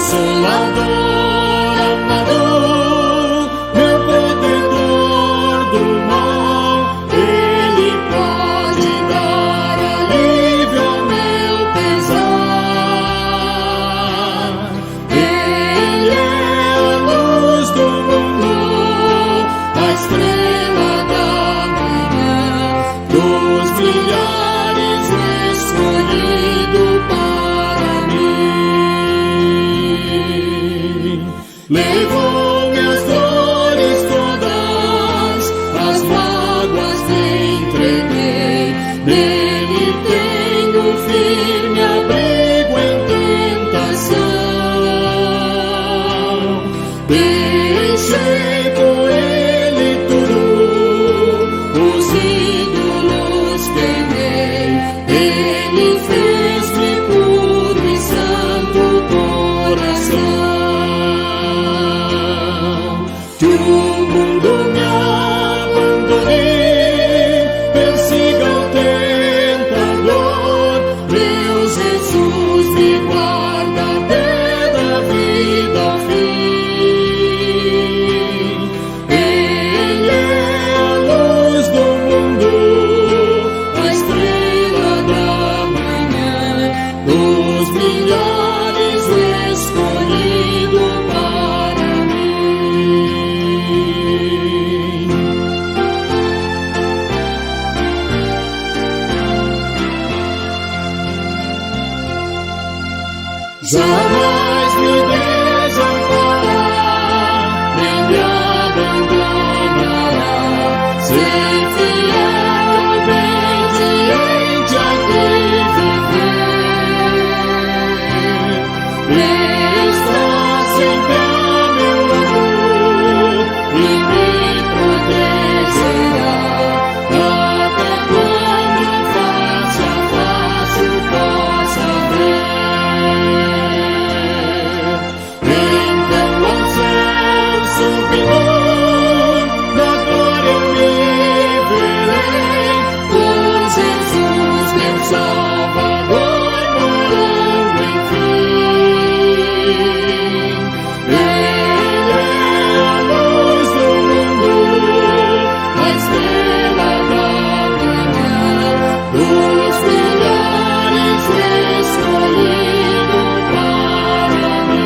Consolador, amador, meu protetor do mal, Ele pode dar alívio ao meu pesar. Ele é a luz do mundo, a estrela da manhã, dos milhares escolhido para mim. Levou minhas dores todas, as mágoas te entreguei. Nele tenho firme abrigo em tentação. Deixei com ele tudo, os ídolos queimei. Ele fez-me puro e santo coração. Que o mundo me abandone, persiga o tentador. Meu Jesus me guarda até da vida ao fim. Ele é a luz do mundo, a estrela da manhã, dos milhares escolhido para mim. Jamais me desamparará, nem me abandonará. Ser fiel, obediente a quem viver. Está sempre a meu lado e me protegerá. Até quando face a face possa ver. Então ao céu subirei, na glória eu me verei, com Jesus meu Salvador morando enfim. Ele é a luz do mundo, a estrela da manhã, dos milhares escolhido para mim.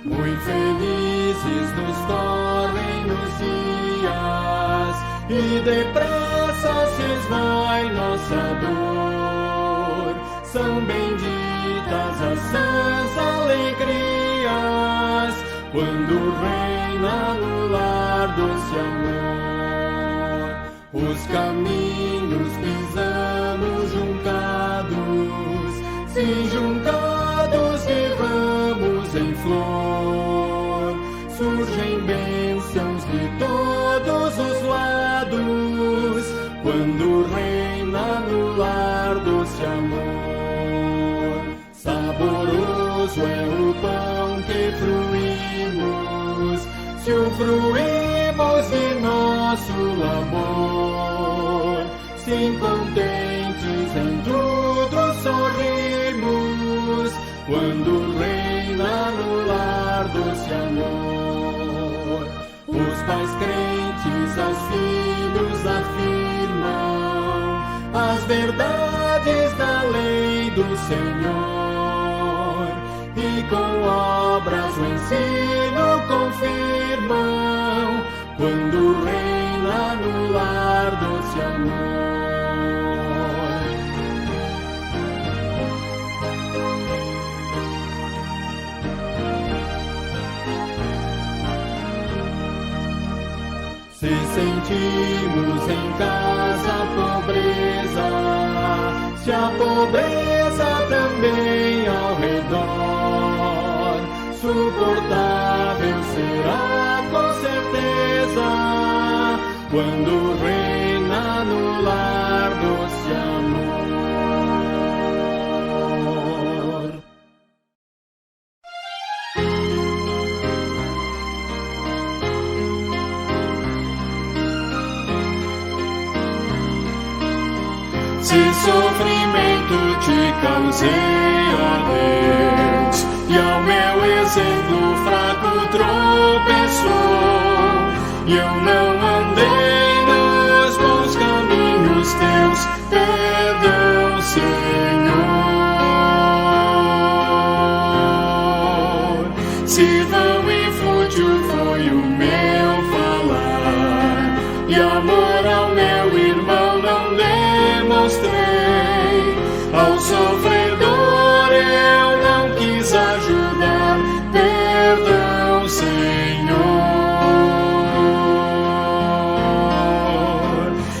Muito felizes nos correm os dias e depressa se esvai nossa dor. São benditas as sãs alegrias quando reina no lar doce amor. Os caminhos pisamos juncados, sim, juncados de ramos em flor. Surgem bênçãos de todos os lados quando reina no lar doce amor. Saboroso é o pão que fruímos, se o fruímos de nosso labor. Sim, contentes em tudo sorrimos quando reina no lar doce amor. Os pais crentes aos filhos afirmam as verdades da lei do Senhor e com obras o ensino confirmam quando reina no lar doce amor. Se sentimos em casa a pobreza, se a pobreza também ao redor, suportar quando reina no lar doce amor. Se sofrimento te causei, ó Deus, e ao meu exemplo fraco tropeçou, e eu não andei nos bons caminhos teus, perdão, Senhor. Se vão e fútil foi o meu falar, e amor ao meu irmão não demonstrei, ao sofredor eu não quis ajudar, perdão, Senhor.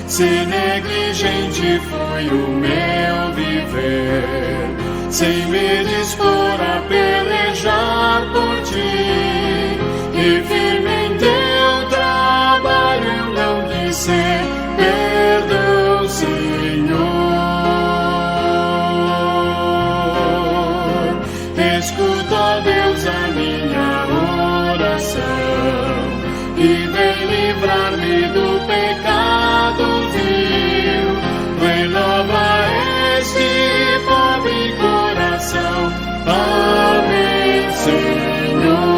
Se negligente foi o meu viver, sem me dispor a pelejar por ti, e firme em teu trabalho eu não quis ser, perdão, Senhor. Escuta, ó Deus, a minha oração, e vem livrar-me do pecado vil, renova este pobre coração, amém, Senhor.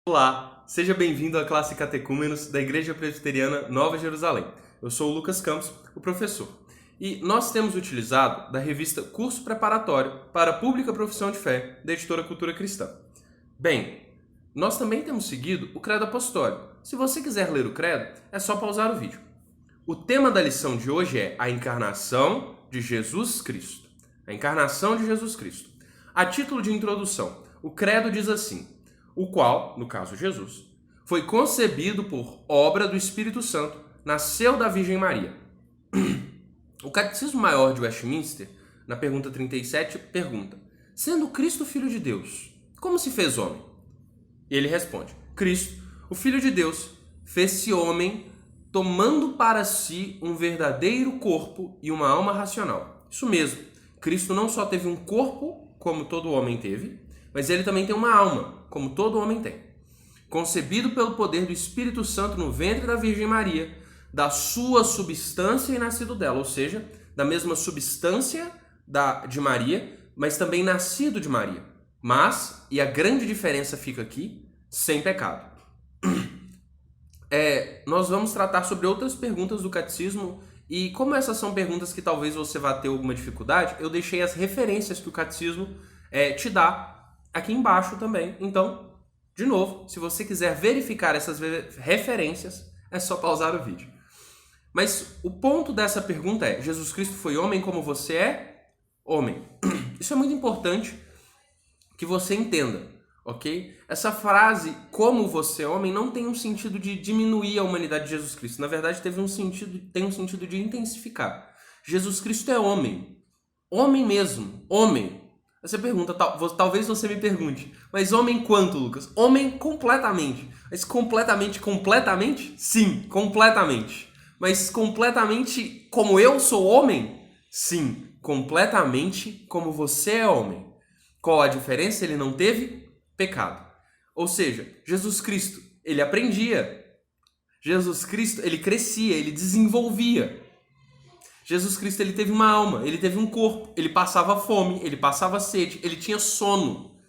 Olá, seja bem-vindo à classe Catecúmenos da Igreja Presbiteriana Nova Jerusalém. Eu sou o Lucas Campos, o professor. E nós temos utilizado da revista Curso Preparatório para a Pública Profissão de Fé, da editora Cultura Cristã. Bem, nós também temos seguido o Credo Apostólico. Se você quiser ler o Credo, é só pausar o vídeo. O tema da lição de hoje é a encarnação de Jesus Cristo. A encarnação de Jesus Cristo. A título de introdução, o Credo diz assim: o qual, no caso Jesus, foi concebido por obra do Espírito Santo, nasceu da Virgem Maria. O Catecismo Maior de Westminster, na pergunta 37, pergunta: sendo Cristo Filho de Deus, como se fez homem? E ele responde: Cristo, o Filho de Deus, fez-se homem, tomando para si um verdadeiro corpo e uma alma racional. Isso mesmo, Cristo não só teve um corpo, como todo homem teve, mas ele também tem uma alma, como todo homem tem. Concebido pelo poder do Espírito Santo no ventre da Virgem Maria, da sua substância e nascido dela, ou seja, da mesma substância de Maria, mas também nascido de Maria. Mas, e a grande diferença fica aqui, sem pecado. Nós vamos tratar sobre outras perguntas do catecismo, e como essas são perguntas que talvez você vá ter alguma dificuldade, eu deixei as referências que o catecismo te dá aqui embaixo também. Então, de novo, se você quiser verificar essas referências, é só pausar o vídeo. Mas o ponto dessa pergunta é: Jesus Cristo foi homem como você é homem? Isso é muito importante que você entenda, ok? Essa frase, como você é homem, não tem um sentido de diminuir a humanidade de Jesus Cristo. Na verdade, tem um sentido de intensificar. Jesus Cristo é homem. Homem mesmo. Homem. Você pergunta, talvez você me pergunte, mas homem quanto, Lucas? Homem completamente. Mas completamente? Sim, completamente. Mas completamente como eu sou homem? Sim, completamente como você é homem. Qual a diferença? Ele não teve pecado. Ou seja, Jesus Cristo, ele aprendia. Jesus Cristo, ele crescia, ele desenvolvia. Jesus Cristo, ele teve uma alma, ele teve um corpo, ele passava fome, ele passava sede, ele tinha sono.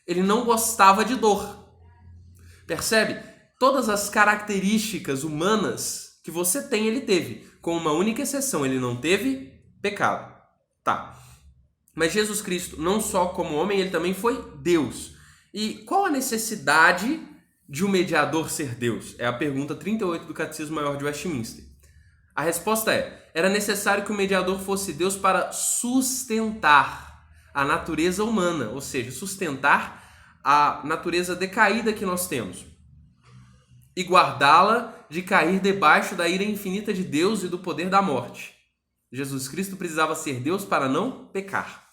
Ele não gostava de dor. Percebe? Todas as características humanas que você tem, ele teve. Com uma única exceção, ele não teve pecado. Tá. Mas Jesus Cristo, não só como homem, ele também foi Deus. E qual a necessidade de um mediador ser Deus? É a pergunta 38 do Catecismo Maior de Westminster. A resposta é: era necessário que o mediador fosse Deus para sustentar a natureza humana, ou seja, sustentar a natureza decaída que nós temos e guardá-la de cair debaixo da ira infinita de Deus e do poder da morte. Jesus Cristo precisava ser Deus para não pecar,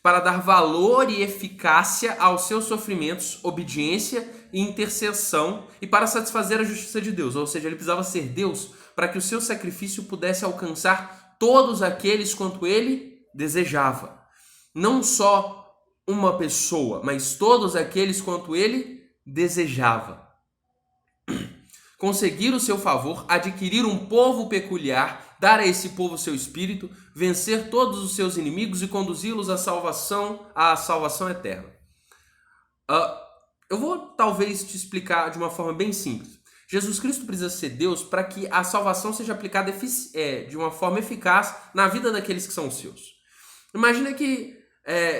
para dar valor e eficácia aos seus sofrimentos, obediência e intercessão e para satisfazer a justiça de Deus. Ou seja, ele precisava ser Deus para que o seu sacrifício pudesse alcançar todos aqueles quanto ele desejava. Não só uma pessoa, mas todos aqueles quanto ele desejava. Conseguir o seu favor, adquirir um povo peculiar, dar a esse povo seu espírito, vencer todos os seus inimigos e conduzi-los à salvação eterna. Eu vou talvez te explicar de uma forma bem simples. Jesus Cristo precisa ser Deus para que a salvação seja aplicada de uma forma eficaz na vida daqueles que são os seus. Imagina que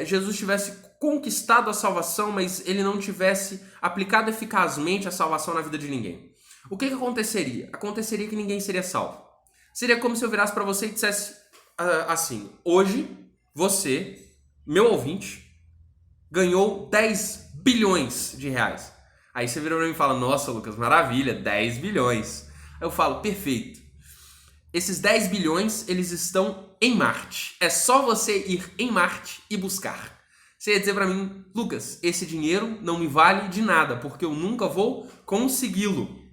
Jesus tivesse conquistado a salvação, mas ele não tivesse aplicado eficazmente a salvação na vida de ninguém. O que aconteceria? Aconteceria que ninguém seria salvo. Seria como se eu virasse para você e dissesse assim: hoje você, meu ouvinte, ganhou 10 bilhões de reais. Aí você vira para mim e fala: nossa, Lucas, maravilha, 10 bilhões. Aí eu falo: perfeito. Esses 10 bilhões, eles estão em Marte. É só você ir em Marte e buscar. Você ia dizer para mim: Lucas, esse dinheiro não me vale de nada, porque eu nunca vou consegui-lo.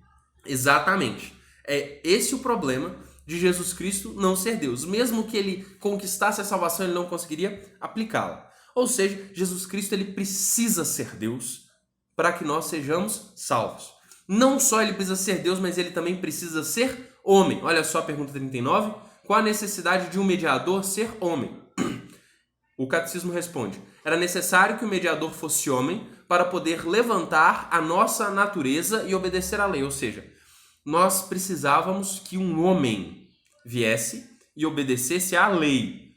Exatamente. É esse o problema de Jesus Cristo não ser Deus. Mesmo que ele conquistasse a salvação, ele não conseguiria aplicá-la. Ou seja, Jesus Cristo ele precisa ser Deus para que nós sejamos salvos. Não só ele precisa ser Deus, mas ele também precisa ser homem. Olha só a pergunta 39. Qual a necessidade de um mediador ser homem? O catecismo responde: era necessário que o mediador fosse homem para poder levantar a nossa natureza e obedecer à lei. Ou seja, nós precisávamos que um homem viesse e obedecesse à lei,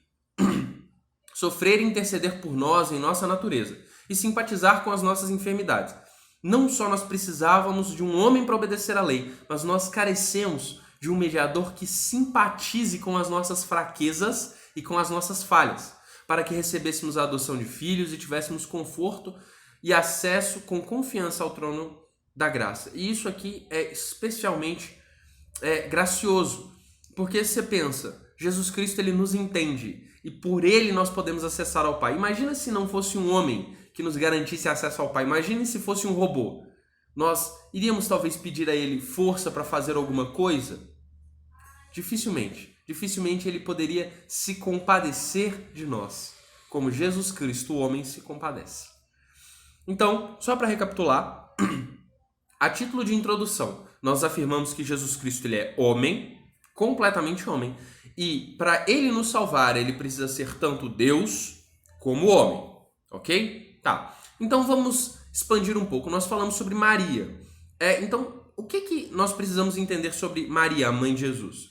sofrer e interceder por nós em nossa natureza e simpatizar com as nossas enfermidades. Não só nós precisávamos de um homem para obedecer à lei, mas nós carecemos de um mediador que simpatize com as nossas fraquezas e com as nossas falhas, para que recebêssemos a adoção de filhos e tivéssemos conforto e acesso com confiança ao trono da graça. E isso aqui é especialmente gracioso, porque você pensa, Jesus Cristo ele nos entende e por ele nós podemos acessar ao Pai. Imagina se não fosse um homem que nos garantisse acesso ao Pai. Imagine se fosse um robô. Nós iríamos talvez pedir a ele força para fazer alguma coisa? Dificilmente. Dificilmente ele poderia se compadecer de nós, como Jesus Cristo, o homem, se compadece. Então, só para recapitular, a título de introdução, nós afirmamos que Jesus Cristo ele é homem, completamente homem, e para ele nos salvar, ele precisa ser tanto Deus como homem, ok? Tá, então vamos expandir um pouco. Nós falamos sobre Maria. Então, o que nós precisamos entender sobre Maria, a mãe de Jesus?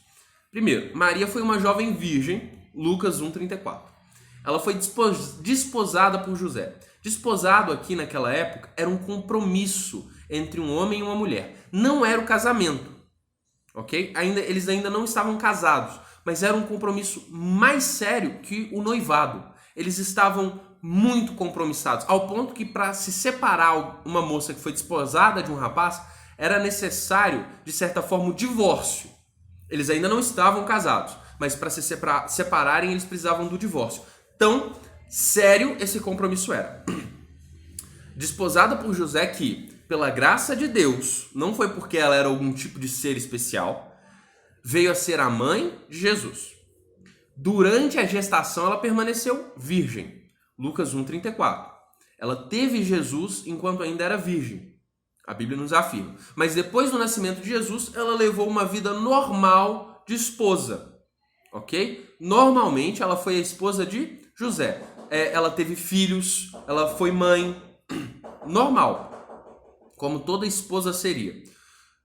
Primeiro, Maria foi uma jovem virgem, Lucas 1,34. Ela foi desposada por José. Desposado aqui naquela época era um compromisso entre um homem e uma mulher. Não era o casamento, ok? Eles ainda não estavam casados, mas era um compromisso mais sério que o noivado. Eles estavam muito compromissados, ao ponto que para se separar uma moça que foi desposada de um rapaz, era necessário, de certa forma, o divórcio. Eles ainda não estavam casados, mas para se separarem eles precisavam do divórcio. Tão sério esse compromisso era. Desposada por José que, pela graça de Deus, não foi porque ela era algum tipo de ser especial, veio a ser a mãe de Jesus. Durante a gestação ela permaneceu virgem. Lucas 1,34. Ela teve Jesus enquanto ainda era virgem. A Bíblia nos afirma. Mas depois do nascimento de Jesus, ela levou uma vida normal de esposa. Ok? Normalmente, ela foi a esposa de José. Ela teve filhos, ela foi mãe. Normal. Como toda esposa seria.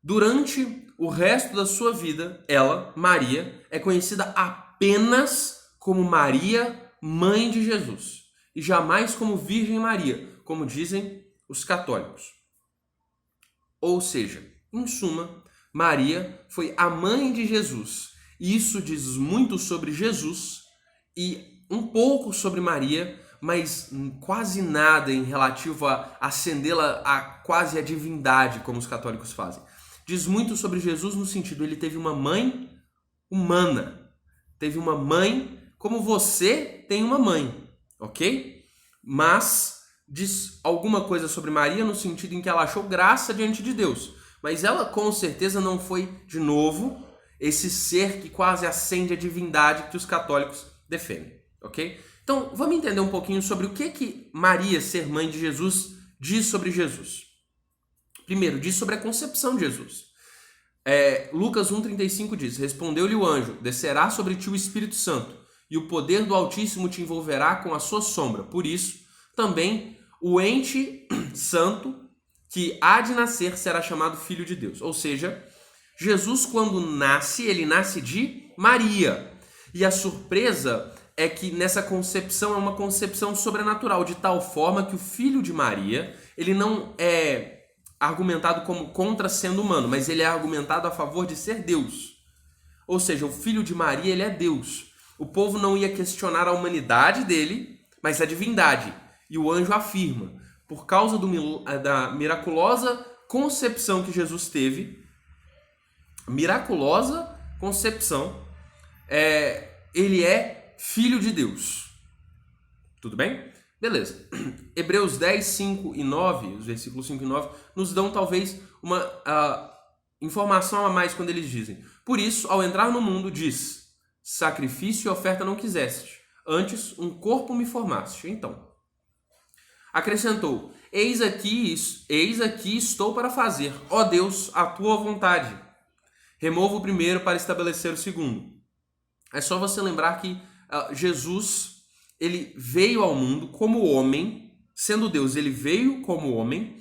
Durante o resto da sua vida, ela, Maria, é conhecida apenas como Maria, mãe de Jesus. E jamais como Virgem Maria, como dizem os católicos. Ou seja, em suma, Maria foi a mãe de Jesus. E isso diz muito sobre Jesus e um pouco sobre Maria, mas quase nada em relativo a ascendê-la a quase a divindade, como os católicos fazem. Diz muito sobre Jesus no sentido, ele teve uma mãe humana. teve uma mãe como você tem uma mãe, ok? Mas diz alguma coisa sobre Maria no sentido em que ela achou graça diante de Deus. Mas ela com certeza não foi, de novo, esse ser que quase acende a divindade que os católicos defendem, ok? Então, vamos entender um pouquinho sobre o que Maria, ser mãe de Jesus, diz sobre Jesus. Primeiro, diz sobre a concepção de Jesus. Lucas 1,35 diz: respondeu-lhe o anjo, descerá sobre ti o Espírito Santo, e o poder do Altíssimo te envolverá com a sua sombra. Por isso, também o ente santo que há de nascer será chamado Filho de Deus. Ou seja, Jesus, quando nasce, ele nasce de Maria. E a surpresa é que nessa concepção é uma concepção sobrenatural, de tal forma que o Filho de Maria, ele não é argumentado como contra sendo humano, mas ele é argumentado a favor de ser Deus. Ou seja, o Filho de Maria, ele é Deus. O povo não ia questionar a humanidade dele, mas a divindade. E o anjo afirma, por causa da miraculosa concepção que Jesus teve, miraculosa concepção, ele é Filho de Deus. Tudo bem? Beleza. Hebreus 10, 5 e 9, os versículos 5 e 9, nos dão talvez uma informação a mais quando eles dizem: por isso, ao entrar no mundo, diz: sacrifício e oferta não quiseste, antes um corpo me formaste. Então, acrescentou: eis aqui estou para fazer, ó Deus, a tua vontade. Remova o primeiro para estabelecer o segundo. É só você lembrar que Jesus, ele veio ao mundo como homem, sendo Deus, ele veio como homem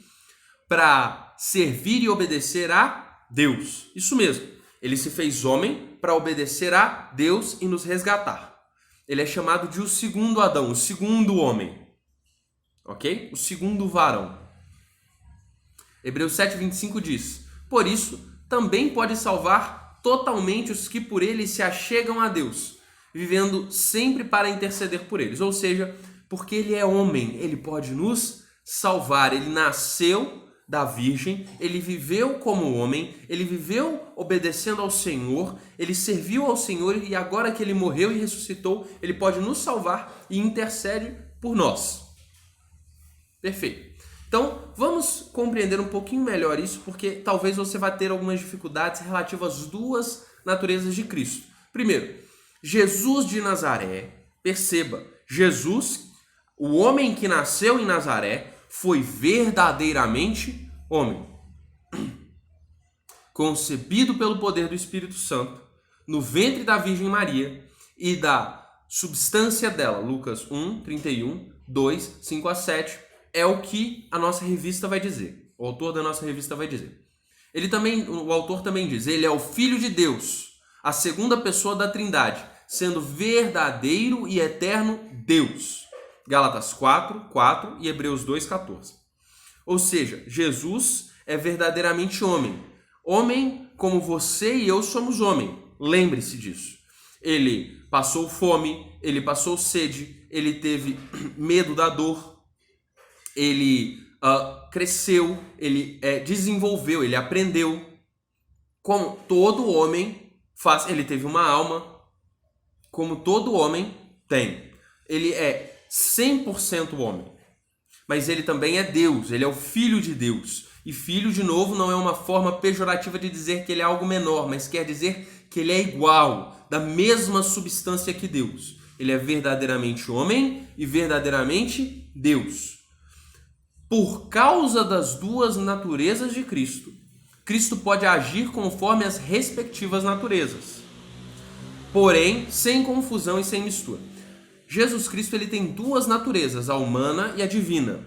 para servir e obedecer a Deus. Isso mesmo, ele se fez homem para obedecer a Deus e nos resgatar. Ele é chamado de o segundo Adão, o segundo homem. Ok? O segundo varão. Hebreus 7,25 diz: por isso, também pode salvar totalmente os que por ele se achegam a Deus, vivendo sempre para interceder por eles. Ou seja, porque ele é homem, ele pode nos salvar. Ele nasceu da Virgem, ele viveu como homem, ele viveu obedecendo ao Senhor, ele serviu ao Senhor e agora que ele morreu e ressuscitou, ele pode nos salvar e intercede por nós. Perfeito. Então, vamos compreender um pouquinho melhor isso, porque talvez você vá ter algumas dificuldades relativas às duas naturezas de Cristo. Primeiro, Jesus de Nazaré, perceba, Jesus, o homem que nasceu em Nazaré, foi verdadeiramente homem. Concebido pelo poder do Espírito Santo, no ventre da Virgem Maria e da substância dela, Lucas 1, 31, 2, 5 a 7, é o que a nossa revista vai dizer. O autor da nossa revista vai dizer. O autor também diz, ele é o Filho de Deus, a segunda pessoa da Trindade, sendo verdadeiro e eterno Deus. Gálatas 4, 4 e Hebreus 2, 14. Ou seja, Jesus é verdadeiramente homem. Homem como você e eu somos homem. Lembre-se disso. Ele passou fome, ele passou sede, ele teve medo da dor, ele cresceu, ele desenvolveu, ele aprendeu. Como todo homem faz, ele teve uma alma, como todo homem tem. Ele é 100% homem, mas ele também é Deus, ele é o Filho de Deus. E filho, de novo, não é uma forma pejorativa de dizer que ele é algo menor, mas quer dizer que ele é igual, da mesma substância que Deus. Ele é verdadeiramente homem e verdadeiramente Deus. Por causa das duas naturezas de Cristo, Cristo pode agir conforme as respectivas naturezas, porém sem confusão e sem mistura. Jesus Cristo ele tem duas naturezas, a humana e a divina,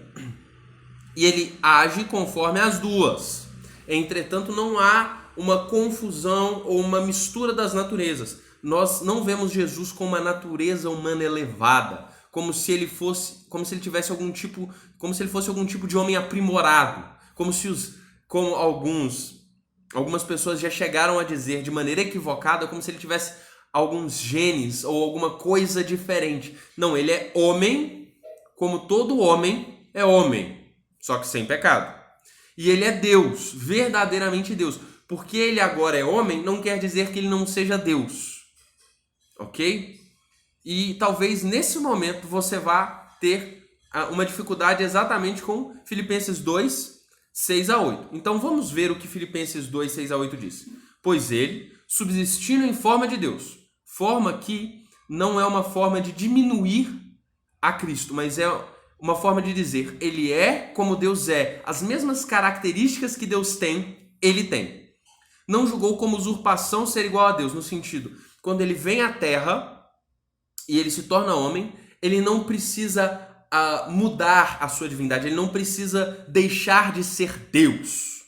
e ele age conforme as duas. Entretanto, não há uma confusão ou uma mistura das naturezas. Nós não vemos Jesus com uma natureza humana elevada, como se ele fosse algum tipo de homem aprimorado, como algumas pessoas já chegaram a dizer de maneira equivocada, como se ele tivesse alguns genes ou alguma coisa diferente. Não, ele é homem, como todo homem é homem, só que sem pecado. E ele é Deus, verdadeiramente Deus. Porque ele agora é homem, não quer dizer que ele não seja Deus. ok? E talvez nesse momento você vá ter uma dificuldade exatamente com Filipenses 2, 6 a 8. Então vamos ver o que Filipenses 2, 6 a 8 diz. Pois ele, subsistindo em forma de Deus, forma que não é uma forma de diminuir a Cristo, mas é uma forma de dizer, ele é como Deus é. As mesmas características que Deus tem, ele tem. Não julgou como usurpação ser igual a Deus, no sentido, quando ele vem à Terra e ele se torna homem, ele não precisa mudar a sua divindade, ele não precisa deixar de ser Deus.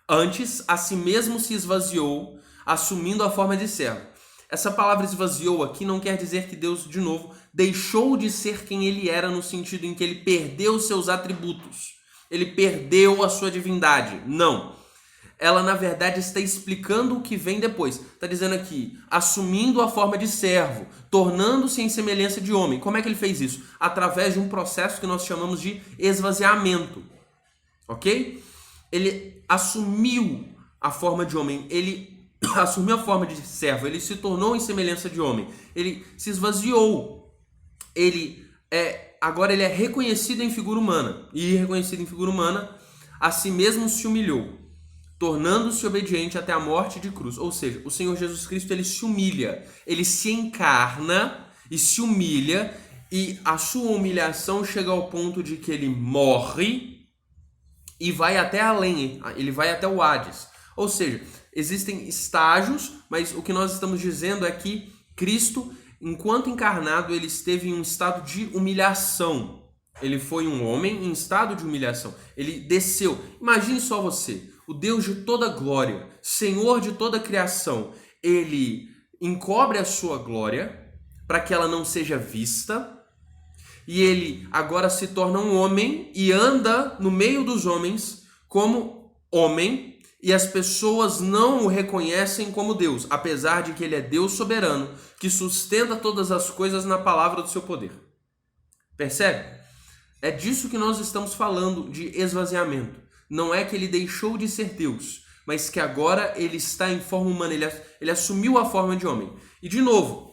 Antes, a si mesmo se esvaziou, assumindo a forma de servo. Essa palavra esvaziou aqui não quer dizer que Deus, de novo, deixou de ser quem ele era, no sentido em que ele perdeu os seus atributos. Ele perdeu a sua divindade. Não. Ela, na verdade, está explicando o que vem depois. Está dizendo aqui, assumindo a forma de servo, tornando-se em semelhança de homem. Como é que ele fez isso? Através de um processo que nós chamamos de esvaziamento. Ok? Ele assumiu a forma de homem, ele assumiu a forma de servo, ele se tornou em semelhança de homem, ele se esvaziou, agora ele é reconhecido em figura humana, e reconhecido em figura humana, a si mesmo se humilhou, tornando-se obediente até a morte de cruz. Ou seja, o Senhor Jesus Cristo, ele se humilha, ele se encarna e se humilha, e a sua humilhação chega ao ponto de que ele morre e vai até além, ele vai até o Hades. Ou seja, existem estágios, mas o que nós estamos dizendo é que Cristo, enquanto encarnado, ele esteve em um estado de humilhação. Ele foi um homem em estado de humilhação. Ele desceu. Imagine só você, o Deus de toda glória, Senhor de toda a criação, ele encobre a sua glória para que ela não seja vista. E ele agora se torna um homem e anda no meio dos homens como homem, e as pessoas não o reconhecem como Deus, apesar de que ele é Deus soberano, que sustenta todas as coisas na palavra do seu poder. Percebe? É disso que nós estamos falando, de esvaziamento. Não é que ele deixou de ser Deus, mas que agora ele está em forma humana, ele assumiu a forma de homem. E de novo,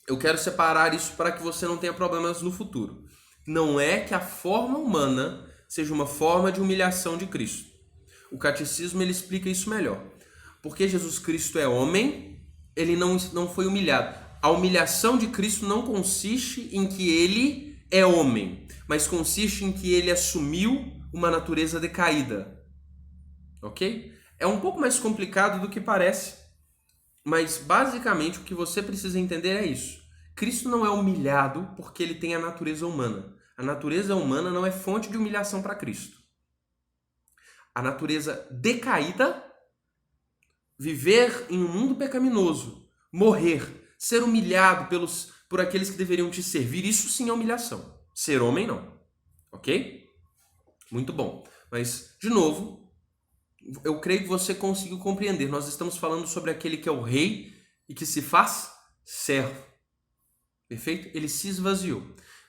eu quero separar isso para que você não tenha problemas no futuro. Não é que a forma humana seja uma forma de humilhação de Cristo. O catecismo ele explica isso melhor. Porque Jesus Cristo é homem, ele não foi humilhado. A humilhação de Cristo não consiste em que ele é homem, mas consiste em que ele assumiu uma natureza decaída. Ok? É um pouco mais complicado do que parece, mas basicamente o que você precisa entender é isso. Cristo não é humilhado porque ele tem a natureza humana. A natureza humana não é fonte de humilhação para Cristo. A natureza decaída, viver em um mundo pecaminoso, morrer, ser humilhado por aqueles que deveriam te servir, isso sim é humilhação. Ser homem, não. Ok? Muito bom. Mas, de novo, eu creio que você conseguiu compreender. Nós estamos falando sobre aquele que é o rei e que se faz servo. Perfeito? Ele se esvaziou.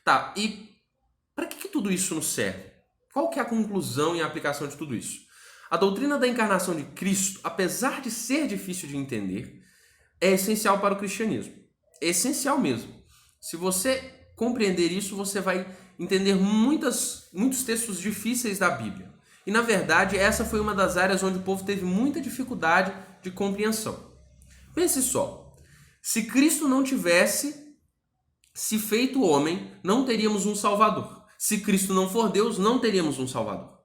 Tá, e para que tudo isso nos serve? Qual que é a conclusão e a aplicação de tudo isso? A doutrina da encarnação de Cristo, apesar de ser difícil de entender, é essencial para o cristianismo. É essencial mesmo. Se você compreender isso, você vai entender muitos textos difíceis da Bíblia. E, na verdade, essa foi uma das áreas onde o povo teve muita dificuldade de compreensão. Pense só. Se Cristo não tivesse se feito homem, não teríamos um Salvador. Se Cristo não for Deus, não teríamos um Salvador.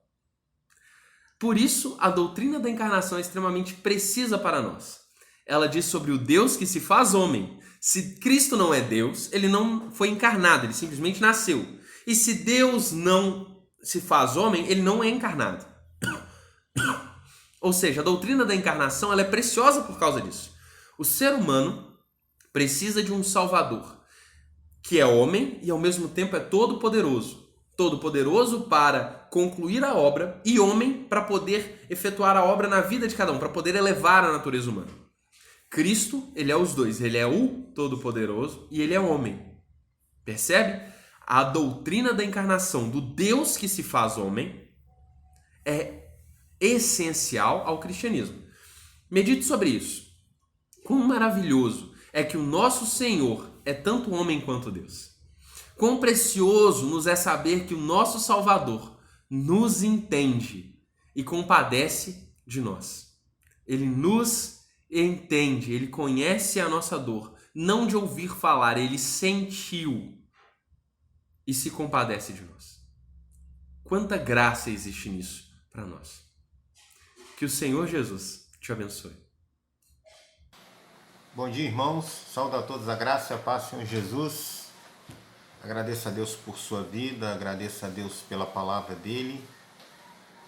Por isso, a doutrina da encarnação é extremamente precisa para nós. Ela diz sobre o Deus que se faz homem. Se Cristo não é Deus, ele não foi encarnado, ele simplesmente nasceu. E se Deus não se faz homem, ele não é encarnado. Ou seja, a doutrina da encarnação ela é preciosa por causa disso. O ser humano precisa de um Salvador, que é homem e ao mesmo tempo é todo-poderoso. Todo-poderoso para concluir a obra e homem para poder efetuar a obra na vida de cada um, para poder elevar a natureza humana. Cristo, ele é os dois. Ele é o Todo-Poderoso e ele é homem. Percebe? A doutrina da encarnação do Deus que se faz homem é essencial ao cristianismo. Medite sobre isso. Quão maravilhoso é que o nosso Senhor é tanto homem quanto Deus. Quão precioso nos é saber que o nosso Salvador nos entende e compadece de nós. Ele nos entende, ele conhece a nossa dor, não de ouvir falar, ele sentiu e se compadece de nós. Quanta graça existe nisso para nós. Que o Senhor Jesus te abençoe. Bom dia, irmãos. Saúdo a todos a graça e a paz do Senhor Jesus. Agradeço a Deus por sua vida, agradeço a Deus pela palavra dele,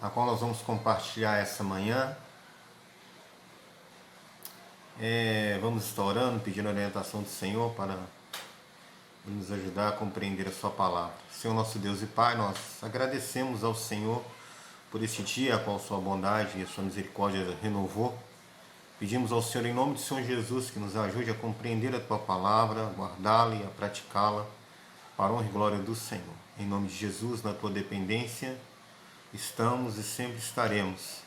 a qual nós vamos compartilhar essa manhã. Vamos estar orando, pedindo a orientação do Senhor para nos ajudar a compreender a sua palavra. Senhor nosso Deus e Pai, nós agradecemos ao Senhor por esse dia, a qual sua bondade e a sua misericórdia renovou. Pedimos ao Senhor, em nome do Senhor Jesus, que nos ajude a compreender a tua palavra, a guardá-la e a praticá-la para a honra e glória do Senhor. Em nome de Jesus, na tua dependência, estamos e sempre estaremos.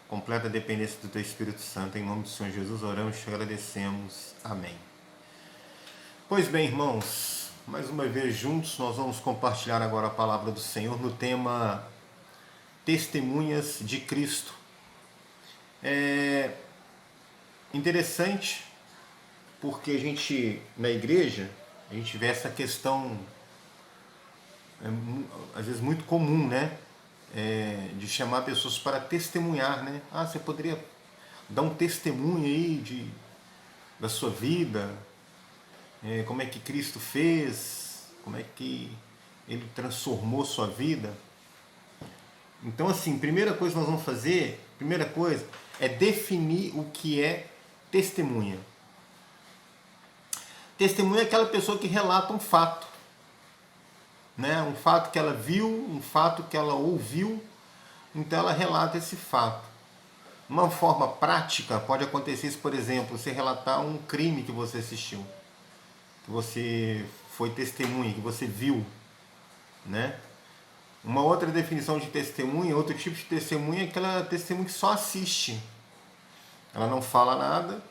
Completa dependência do teu Espírito Santo. Em nome do Senhor Jesus, oramos e te agradecemos. Amém. Pois bem, irmãos, mais uma vez juntos, nós vamos compartilhar agora a palavra do Senhor no tema Testemunhas de Cristo. É interessante porque a gente, na igreja, a gente vê essa questão, às vezes muito comum, né? De chamar pessoas para testemunhar, né? Você poderia dar um testemunho aí da sua vida, como é que Cristo fez, como é que Ele transformou sua vida. Então, assim, primeira coisa que nós vamos fazer, é definir o que é testemunha. Testemunha é aquela pessoa que relata um fato, né? Um fato que ela viu, um fato que ela ouviu, então ela relata esse fato. Uma forma prática pode acontecer isso, por exemplo, você relatar um crime que você assistiu, que você foi testemunha, que você viu, né? Uma outra definição de testemunha, outro tipo de testemunha é aquela testemunha que só assiste. Ela não fala nada,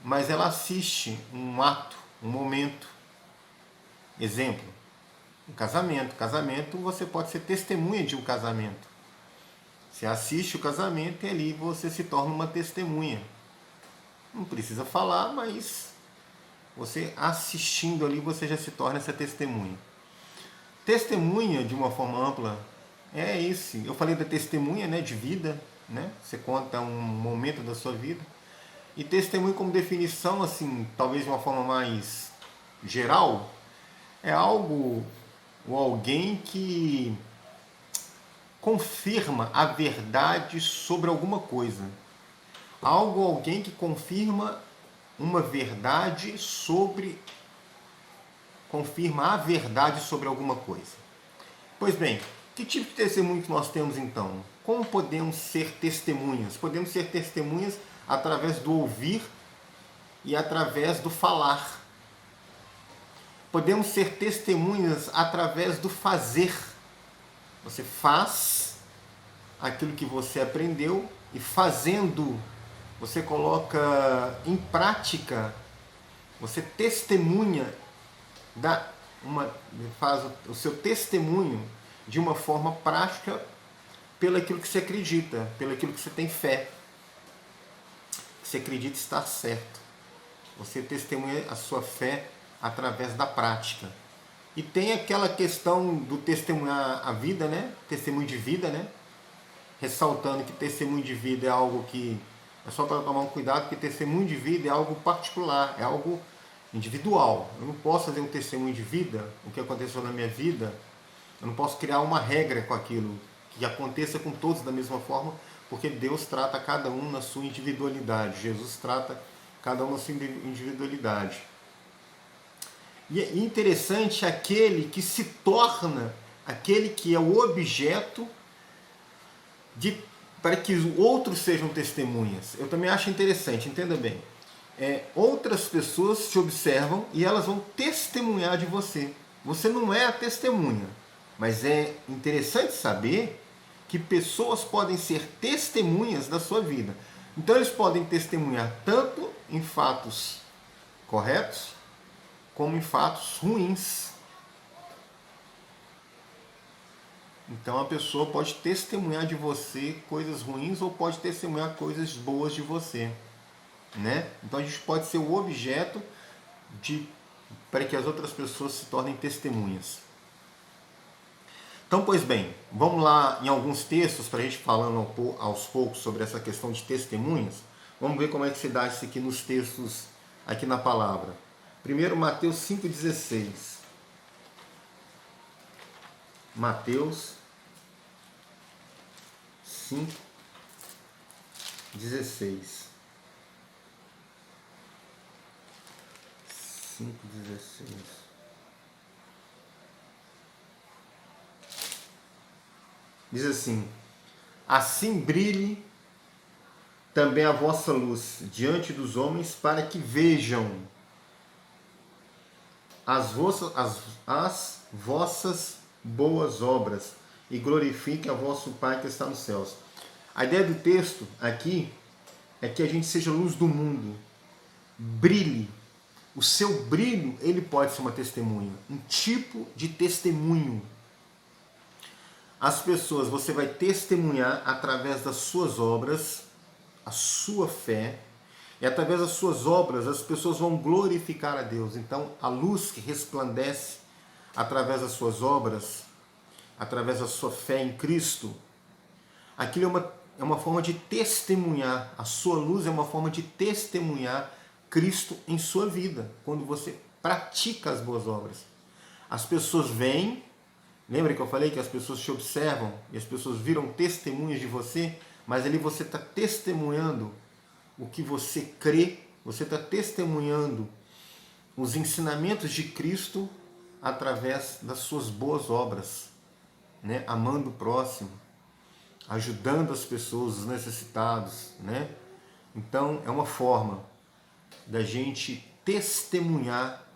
mas ela assiste um ato, um momento. Exemplo, um casamento. Casamento, você pode ser testemunha de um casamento. Você assiste o casamento e ali você se torna uma testemunha. Não precisa falar, mas você assistindo ali, você já se torna essa testemunha. Testemunha, de uma forma ampla, é esse. Eu falei da testemunha, né, de vida, né? Você conta um momento da sua vida. E testemunho como definição, assim, talvez de uma forma mais geral, é algo ou alguém que confirma a verdade sobre alguma coisa. Algo ou alguém que confirma uma verdade confirma a verdade sobre alguma coisa. Pois bem, que tipo de testemunho que nós temos então? Como podemos ser testemunhas? Podemos ser testemunhas através do ouvir e através do falar. Podemos ser testemunhas através do fazer. Você faz aquilo que você aprendeu e fazendo, você coloca em prática, você testemunha, faz o seu testemunho de uma forma prática pelo aquilo que você acredita, pelo aquilo que você tem fé. Você acredita estar certo. Você testemunha a sua fé através da prática. E tem aquela questão do testemunhar a vida, né? Testemunho de vida, né? Ressaltando que testemunho de vida é algo que é só para tomar um cuidado, porque testemunho de vida é algo particular, é algo individual. Eu não posso fazer um testemunho de vida, o que aconteceu na minha vida, eu não posso criar uma regra com aquilo, que aconteça com todos da mesma forma, porque Deus trata cada um na sua individualidade. Jesus trata cada um na sua individualidade. E é interessante aquele que se torna, aquele que é o objeto para que os outros sejam testemunhas. Eu também acho interessante, entenda bem. Outras pessoas te observam e elas vão testemunhar de você. Você não é a testemunha, mas é interessante saber que pessoas podem ser testemunhas da sua vida. Então eles podem testemunhar tanto em fatos corretos, como em fatos ruins. Então a pessoa pode testemunhar de você coisas ruins ou pode testemunhar coisas boas de você, né? Então a gente pode ser o objeto para que as outras pessoas se tornem testemunhas. Então, pois bem, vamos lá em alguns textos para a gente falando aos poucos sobre essa questão de testemunhas. Vamos ver como é que se dá isso aqui nos textos, aqui na palavra. Primeiro, Mateus 5,16. Mateus 5,16. 5,16. Diz assim: assim brilhe também a vossa luz diante dos homens, para que vejam as vossas boas obras e glorifiquem a vosso Pai que está nos céus. A ideia do texto aqui é que a gente seja luz do mundo, brilhe. O seu brilho, ele pode ser uma testemunha, um tipo de testemunho. As pessoas, você vai testemunhar através das suas obras, a sua fé, e através das suas obras as pessoas vão glorificar a Deus. Então, a luz que resplandece através das suas obras, através da sua fé em Cristo, aquilo é uma forma de testemunhar. A sua luz é uma forma de testemunhar Cristo em sua vida, quando você pratica as boas obras. As pessoas veem, lembra que eu falei que as pessoas te observam e as pessoas viram testemunhas de você, mas ali você está testemunhando o que você crê, você está testemunhando os ensinamentos de Cristo através das suas boas obras, né? Amando o próximo, ajudando as pessoas, os necessitados, né? Então é uma forma da gente testemunhar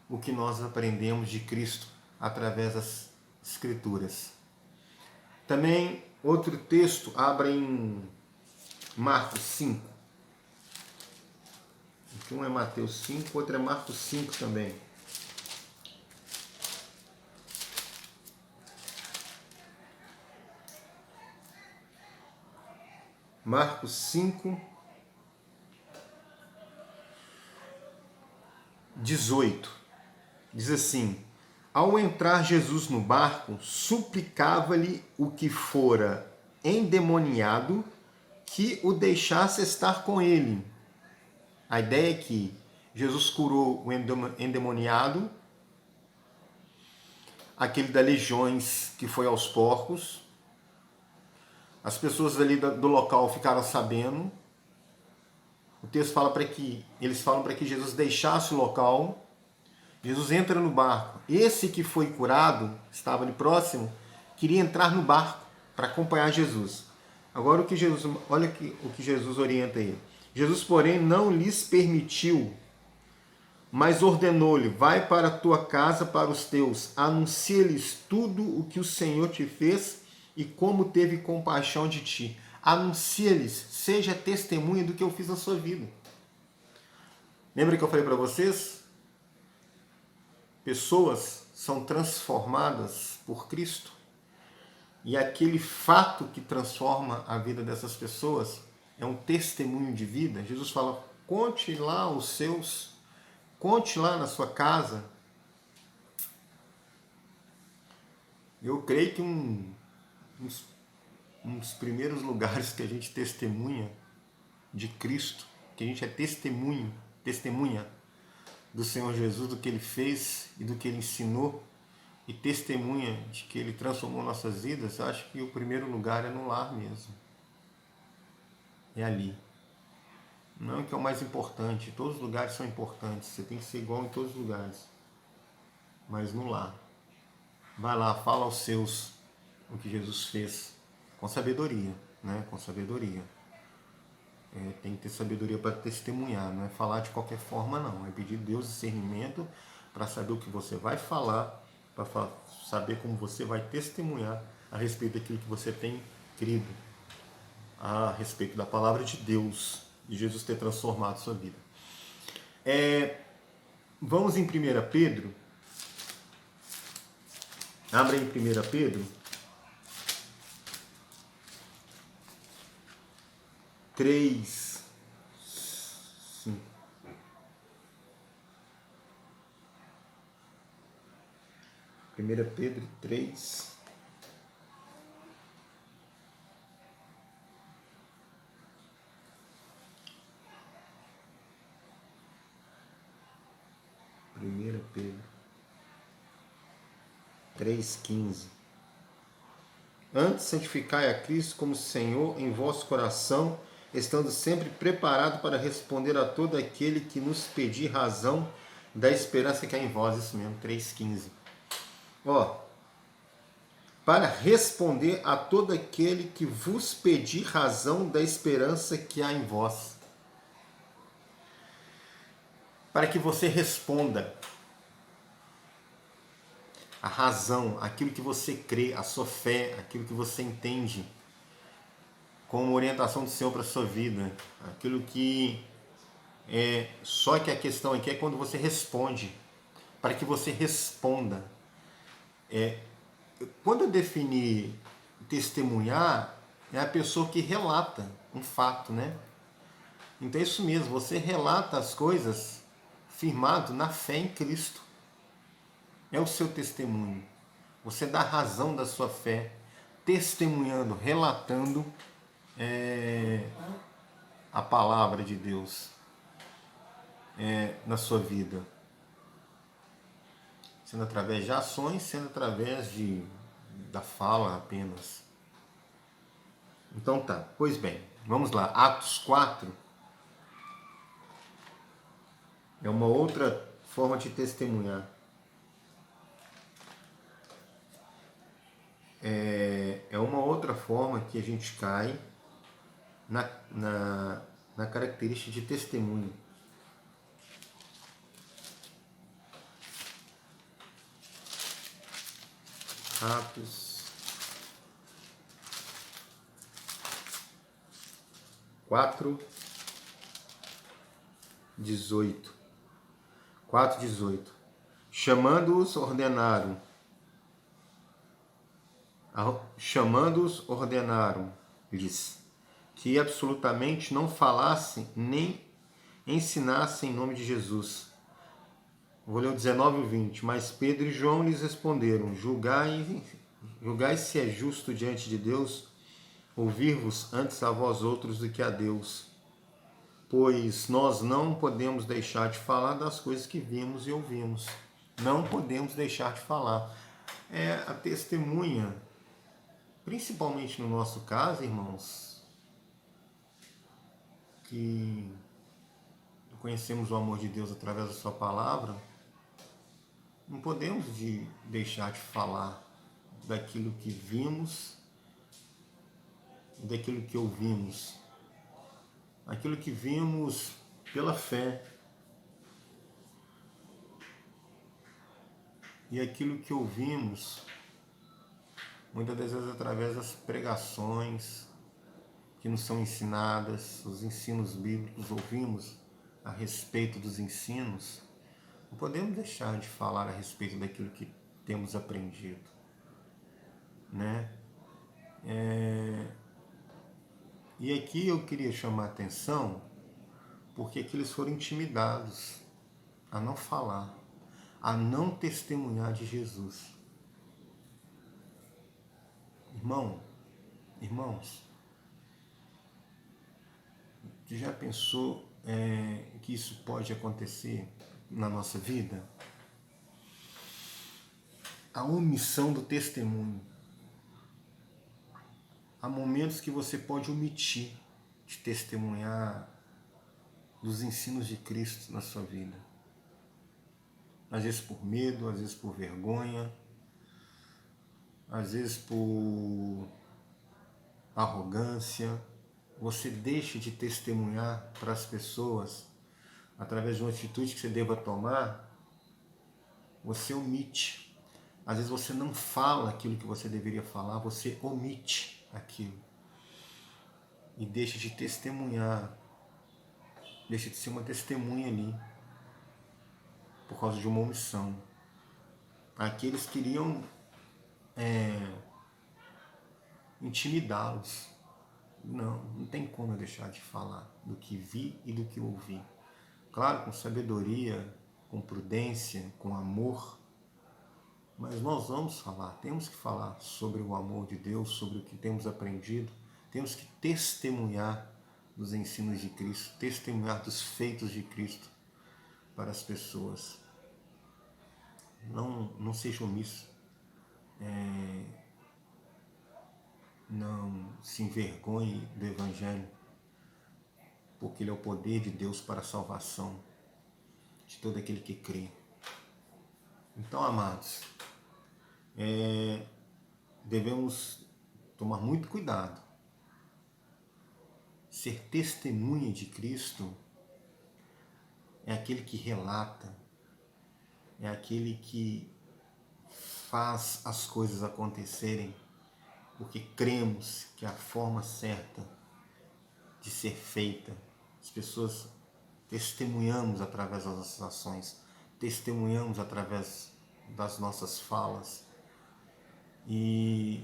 o que nós aprendemos de Cristo através das Escrituras. Também outro texto, abra em Marcos 5. Um é Mateus 5, outro é Marcos 5 também. Marcos 5, 18. Diz assim: ao entrar Jesus no barco, suplicava-lhe o que fora endemoniado que o deixasse estar com ele. A ideia é que Jesus curou o endemoniado, aquele da legiões que foi aos porcos. As pessoas ali do local ficaram sabendo. O texto fala eles falam para que Jesus deixasse o local. Jesus entra no barco. Esse que foi curado, estava ali próximo, queria entrar no barco para acompanhar Jesus. Agora olha o que Jesus orienta ele. Jesus, porém, não lhes permitiu, mas ordenou-lhe: vai para a tua casa, para os teus, anuncia-lhes tudo o que o Senhor te fez e como teve compaixão de ti. Anuncia-lhes, seja testemunha do que eu fiz na sua vida. Lembra que eu falei para vocês? Pessoas são transformadas por Cristo. E aquele fato que transforma a vida dessas pessoas é um testemunho de vida. Jesus fala: conte lá aos seus, conte lá na sua casa. Eu creio que um dos primeiros lugares que a gente testemunha de Cristo, que a gente é testemunha do Senhor Jesus, do que Ele fez e do que Ele ensinou, e testemunha de que Ele transformou nossas vidas, acho que o primeiro lugar é no lar mesmo. É ali. Não que é o mais importante, todos os lugares são importantes, você tem que ser igual em todos os lugares, mas no lar. Vai lá, fala aos seus o que Jesus fez, com sabedoria, né? Com sabedoria. Tem que ter sabedoria para testemunhar, não é falar de qualquer forma não, é pedir a Deus discernimento para saber o que você vai falar, para saber como você vai testemunhar a respeito daquilo que você tem crido. a respeito da palavra de Deus, de Jesus ter transformado sua vida. Vamos em 1 Pedro. Abra em 1 Pedro 3, 5. 1 Pedro 3. Pedro 3,15. Antes, santificai a Cristo como Senhor em vosso coração, estando sempre preparado para responder a todo aquele que nos pedir razão da esperança que há em vós. Isso mesmo, 3,15. Para responder a todo aquele que vos pedir razão da esperança que há em vós. Para que você responda a razão, aquilo que você crê, a sua fé, aquilo que você entende como orientação do Senhor para a sua vida, aquilo que só que a questão aqui é quando você responde, para que você responda. Quando eu defini testemunhar, é a pessoa que relata um fato, né? Então é isso mesmo, você relata as coisas firmado na fé em Cristo. É o seu testemunho. Você dá razão da sua fé, testemunhando, relatando a palavra de Deus na sua vida. Sendo através de ações, sendo através da fala apenas. Então tá, pois bem, vamos lá. Atos 4 é uma outra forma de testemunhar. É uma outra forma que a gente cai na característica de testemunho. Atos 4:18. 4:18. Chamando-os, ordenaram-lhes que absolutamente não falassem nem ensinassem em nome de Jesus. Vou ler o 19 e o 20. Mas Pedro e João lhes responderam: julgai se é justo diante de Deus ouvir-vos antes a vós outros do que a Deus. Pois nós não podemos deixar de falar das coisas que vimos e ouvimos. Não podemos deixar de falar. A testemunha, principalmente no nosso caso, irmãos, que conhecemos o amor de Deus através da sua palavra, não podemos deixar de falar daquilo que vimos, daquilo que ouvimos. Aquilo que vimos pela fé e aquilo que ouvimos, muitas das vezes através das pregações que nos são ensinadas, os ensinos bíblicos, ouvimos a respeito dos ensinos. Não podemos deixar de falar a respeito daquilo que temos aprendido, né? E aqui eu queria chamar a atenção porque aqui eles foram intimidados a não falar, a não testemunhar de Jesus. Irmãos, você já pensou que isso pode acontecer na nossa vida? A omissão do testemunho. Há momentos que você pode omitir de testemunhar dos ensinos de Cristo na sua vida. Às vezes por medo, às vezes por vergonha, às vezes por arrogância. Você deixa de testemunhar para as pessoas através de uma atitude que você deva tomar. Você omite. Às vezes você não fala aquilo que você deveria falar, você omite aquilo. e deixa de testemunhar, deixa de ser uma testemunha ali, por causa de uma omissão. Aqueles queriam intimidá-los. Não tem como eu deixar de falar do que vi e do que ouvi. Claro, com sabedoria, com prudência, com amor, mas nós vamos falar, temos que falar sobre o amor de Deus, sobre o que temos aprendido, temos que testemunhar dos ensinos de Cristo, testemunhar dos feitos de Cristo para as pessoas. Não seja omisso, não se envergonhe do Evangelho, porque ele é o poder de Deus para a salvação de todo aquele que crê. Então, amados, devemos tomar muito cuidado. Ser testemunha de Cristo é aquele que relata, é aquele que faz as coisas acontecerem, porque cremos que é a forma certa de ser feita. As pessoas testemunhamos através das nossas ações, testemunhamos através das nossas falas. E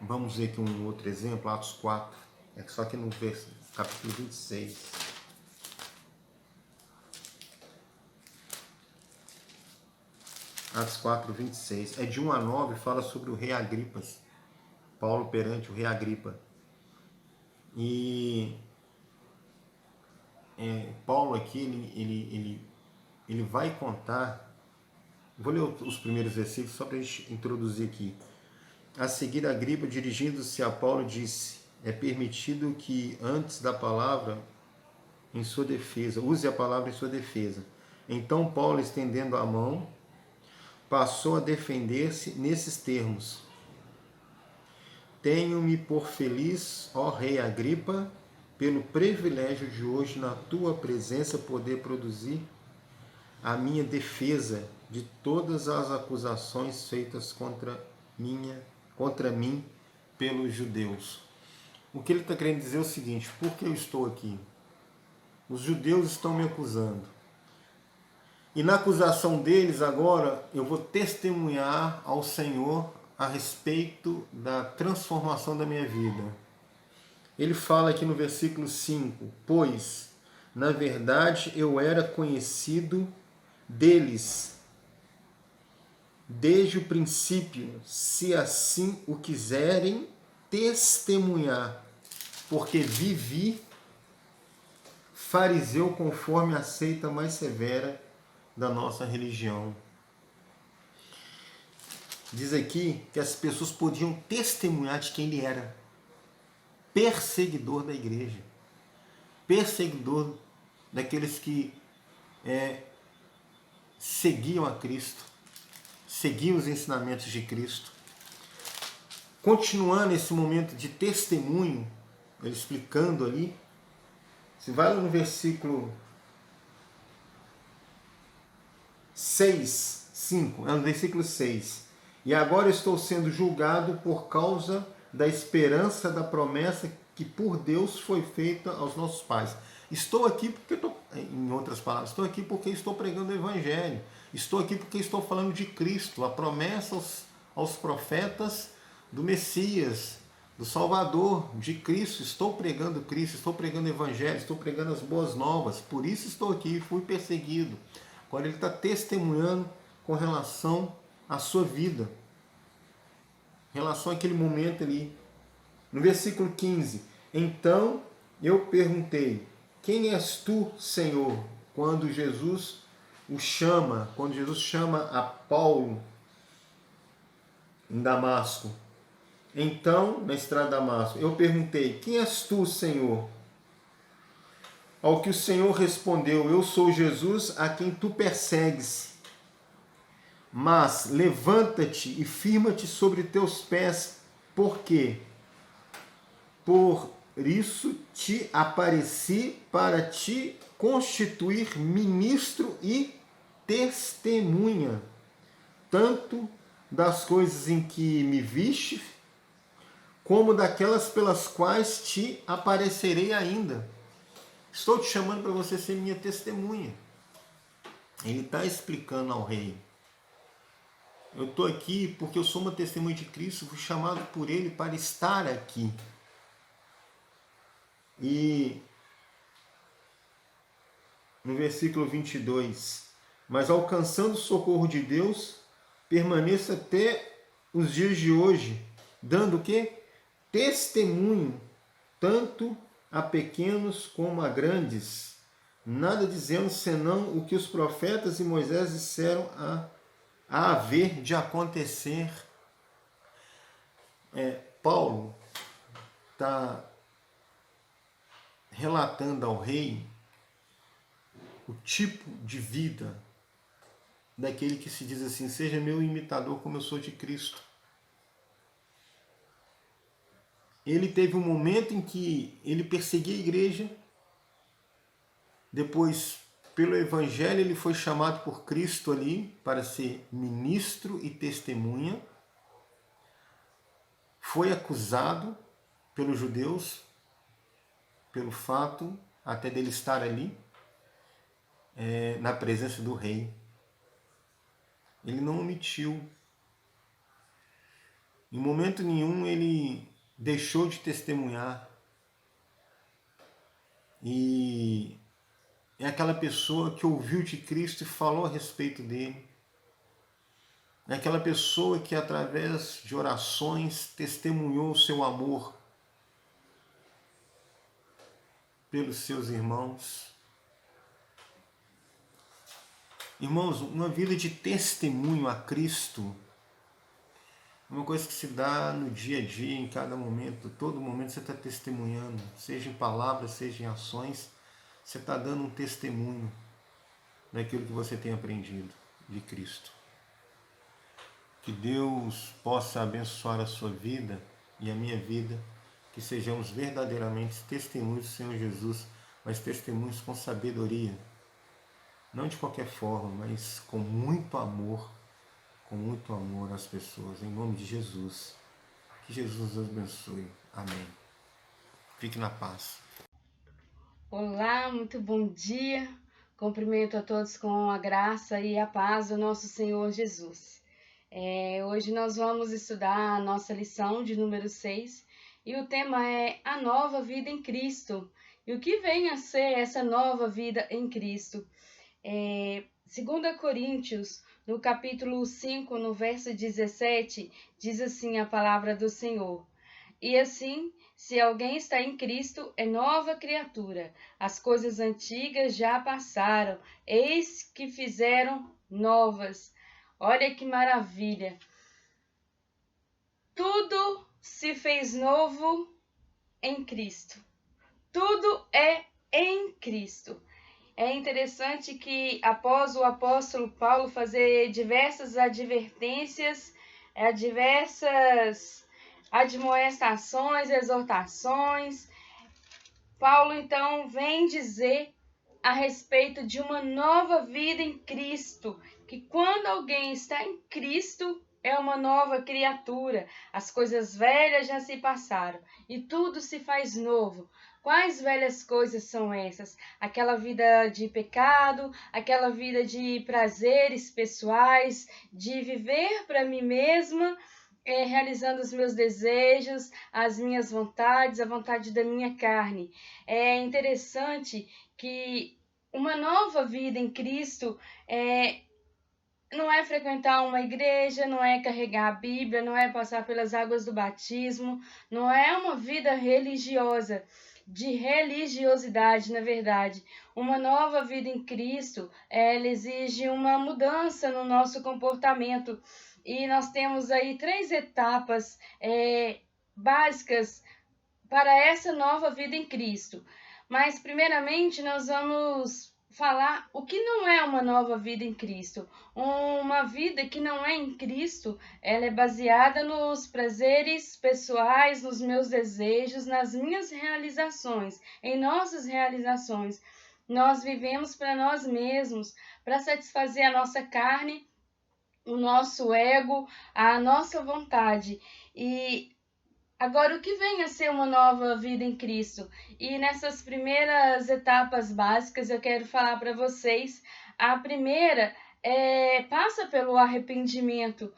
vamos ver aqui um outro exemplo, Atos 4, só que no capítulo 26. Atos 4, 26. De 1 a 9, fala sobre o rei Agripas. Paulo perante o rei Agripa. E Paulo aqui, ele vai contar, vou ler os primeiros versículos só para a gente introduzir aqui. A seguir, Agripa, dirigindo-se a Paulo, disse: é permitido que antes da palavra em sua defesa, use a palavra em sua defesa. Então Paulo, estendendo a mão, passou a defender-se nesses termos: tenho-me por feliz, ó rei Agripa, pelo privilégio de hoje na tua presença poder produzir a minha defesa de todas as acusações feitas contra mim pelos judeus. O que ele está querendo dizer é o seguinte: por que eu estou aqui? Os judeus estão me acusando. E na acusação deles agora eu vou testemunhar ao Senhor a respeito da transformação da minha vida. Ele fala aqui no versículo 5: pois, na verdade, eu era conhecido deles desde o princípio, se assim o quiserem testemunhar, porque vivi fariseu conforme a seita mais severa da nossa religião. Diz aqui que as pessoas podiam testemunhar de quem ele era. Perseguidor da igreja. Perseguidor daqueles que seguiam a Cristo. Seguiam os ensinamentos de Cristo. Continuando esse momento de testemunho, ele explicando ali, você vai lá no versículo 5, no versículo 6. E agora estou sendo julgado por causa da esperança da promessa que por Deus foi feita aos nossos pais. Estou aqui porque em outras palavras, estou aqui porque estou pregando o Evangelho. Estou aqui porque estou falando de Cristo, a promessa aos profetas do Messias, do Salvador, de Cristo. Estou pregando Cristo, estou pregando o Evangelho, estou pregando as boas novas. Por isso estou aqui, fui perseguido. Agora ele está testemunhando com relação à sua vida, em relação àquele momento ali. No versículo 15, então eu perguntei: quem és tu, Senhor? Quando Jesus chama a Paulo em Damasco. Então, na estrada de Damasco, eu perguntei: quem és tu, Senhor? Ao que o Senhor respondeu: eu sou Jesus a quem tu persegues. Mas levanta-te e firma-te sobre teus pés, porque por isso te apareci para te constituir ministro e testemunha, tanto das coisas em que me viste, como daquelas pelas quais te aparecerei ainda. Estou te chamando para você ser minha testemunha. Ele está explicando ao rei. Eu estou aqui porque eu sou uma testemunha de Cristo, fui chamado por Ele para estar aqui. E no versículo 22, mas alcançando o socorro de Deus, permaneça até os dias de hoje, dando o quê? Testemunho, tanto a pequenos como a grandes, nada dizendo senão o que os profetas e Moisés disseram a haver de acontecer. Paulo está relatando ao rei o tipo de vida daquele que se diz assim, seja meu imitador como eu sou de Cristo. Ele teve um momento em que ele perseguia a igreja, depois, pelo Evangelho, ele foi chamado por Cristo ali para ser ministro e testemunha, foi acusado pelos judeus, pelo fato até dele estar ali, na presença do rei. Ele não omitiu. Em momento nenhum ele deixou de testemunhar. E é aquela pessoa que ouviu de Cristo e falou a respeito dele. É aquela pessoa que através de orações testemunhou o seu amor pelos seus irmãos. Irmãos, uma vida de testemunho a Cristo é uma coisa que se dá no dia a dia, em cada momento. Todo momento você está testemunhando, seja em palavras, seja em ações, você está dando um testemunho daquilo que você tem aprendido de Cristo. Que Deus possa abençoar a sua vida e a minha vida, que sejamos verdadeiramente testemunhos do Senhor Jesus, mas testemunhos com sabedoria. Não de qualquer forma, mas com muito amor às pessoas, em nome de Jesus. Que Jesus os abençoe. Amém. Fique na paz. Olá, muito bom dia. Cumprimento a todos com a graça e a paz do nosso Senhor Jesus. Hoje nós vamos estudar a nossa lição de número 6 e o tema é a nova vida em Cristo. E o que vem a ser essa nova vida em Cristo? 2 Coríntios, no capítulo 5, no verso 17, diz assim a palavra do Senhor. E assim, se alguém está em Cristo, é nova criatura. As coisas antigas já passaram, eis que fizeram novas. Olha que maravilha! Tudo se fez novo em Cristo. Tudo é em Cristo. É interessante que, após o apóstolo Paulo fazer diversas advertências, diversas admoestações, exortações, Paulo então vem dizer a respeito de uma nova vida em Cristo, que quando alguém está em Cristo, é uma nova criatura. As coisas velhas já se passaram e tudo se faz novo. Quais velhas coisas são essas? Aquela vida de pecado, aquela vida de prazeres pessoais, de viver para mim mesma, realizando os meus desejos, as minhas vontades, a vontade da minha carne. É interessante que uma nova vida em Cristo não é frequentar uma igreja, não é carregar a Bíblia, não é passar pelas águas do batismo, não é uma vida religiosa, de religiosidade, na verdade. Uma nova vida em Cristo, ela exige uma mudança no nosso comportamento. E nós temos aí 3 etapas básicas para essa nova vida em Cristo. Mas, primeiramente, nós vamos falar o que não é uma nova vida em Cristo. Uma vida que não é em Cristo, ela é baseada nos prazeres pessoais, nos meus desejos, nas minhas realizações, em nossas realizações. Nós vivemos para nós mesmos, para satisfazer a nossa carne, o nosso ego, a nossa vontade. E Agora, o que vem a ser uma nova vida em Cristo? E nessas primeiras etapas básicas, eu quero falar para vocês. A primeira passa pelo arrependimento.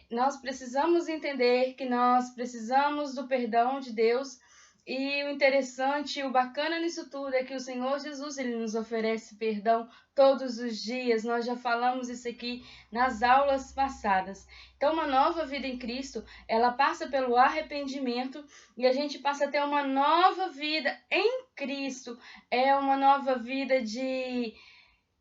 Nós precisamos entender que nós precisamos do perdão de Deus. E o interessante, o bacana nisso tudo é que o Senhor Jesus, ele nos oferece perdão todos os dias. Nós já falamos isso aqui nas aulas passadas. Então, uma nova vida em Cristo, ela passa pelo arrependimento e a gente passa a ter uma nova vida em Cristo. É uma nova vida de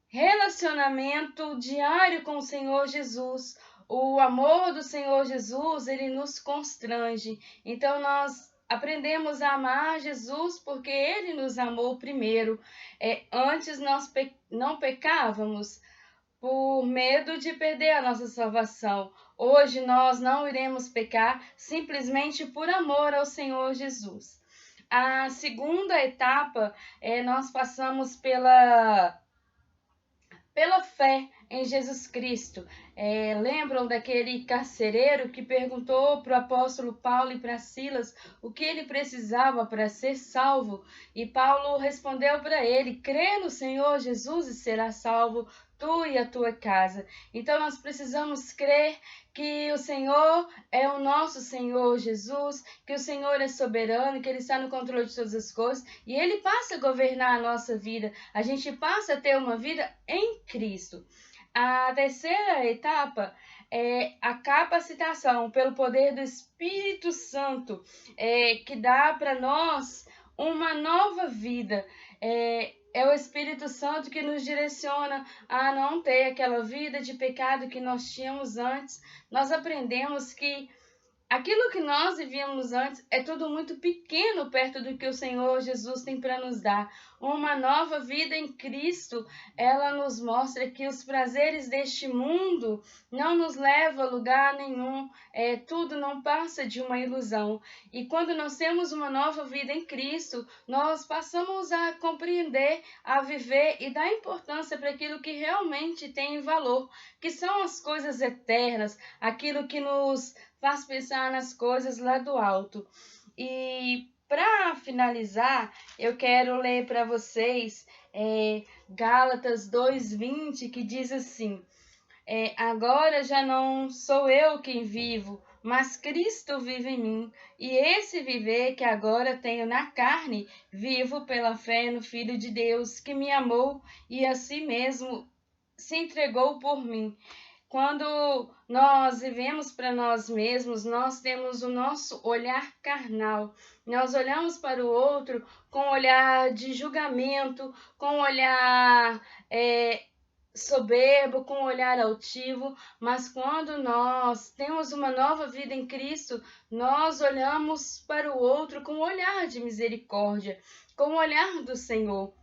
relacionamento diário com o Senhor Jesus. O amor do Senhor Jesus, ele nos constrange. Então, nós aprendemos a amar Jesus porque Ele nos amou primeiro. Antes nós não pecávamos por medo de perder a nossa salvação. Hoje nós não iremos pecar simplesmente por amor ao Senhor Jesus. A segunda etapa, nós passamos pela fé em Jesus Cristo. Lembram daquele carcereiro que perguntou para o apóstolo Paulo e para Silas o que ele precisava para ser salvo? E Paulo respondeu para ele: crê no Senhor Jesus e será salvo, tu e a tua casa. Então nós precisamos crer que o Senhor é o nosso Senhor Jesus, que o Senhor é soberano, que Ele está no controle de todas as coisas e Ele passa a governar a nossa vida. A gente passa a ter uma vida em Cristo. A terceira etapa é a capacitação pelo poder do Espírito Santo, que dá para nós uma nova vida. É o Espírito Santo que nos direciona a não ter aquela vida de pecado que nós tínhamos antes. Nós aprendemos que aquilo que nós vivíamos antes é tudo muito pequeno perto do que o Senhor Jesus tem para nos dar. Uma nova vida em Cristo, ela nos mostra que os prazeres deste mundo não nos levam a lugar nenhum. Tudo não passa de uma ilusão. E quando nós temos uma nova vida em Cristo, nós passamos a compreender, a viver e dar importância para aquilo que realmente tem valor, que são as coisas eternas, aquilo que nos faz pensar nas coisas lá do alto. E para finalizar, eu quero ler para vocês Gálatas 2:20, que diz assim: agora já não sou eu quem vivo, mas Cristo vive em mim. E esse viver que agora tenho na carne, vivo pela fé no Filho de Deus, que me amou e a si mesmo se entregou por mim. Quando nós vivemos para nós mesmos, nós temos o nosso olhar carnal. Nós olhamos para o outro com um olhar de julgamento, com um olhar soberbo, com um olhar altivo. Mas quando nós temos uma nova vida em Cristo, nós olhamos para o outro com um olhar de misericórdia, com o olhar do Senhor.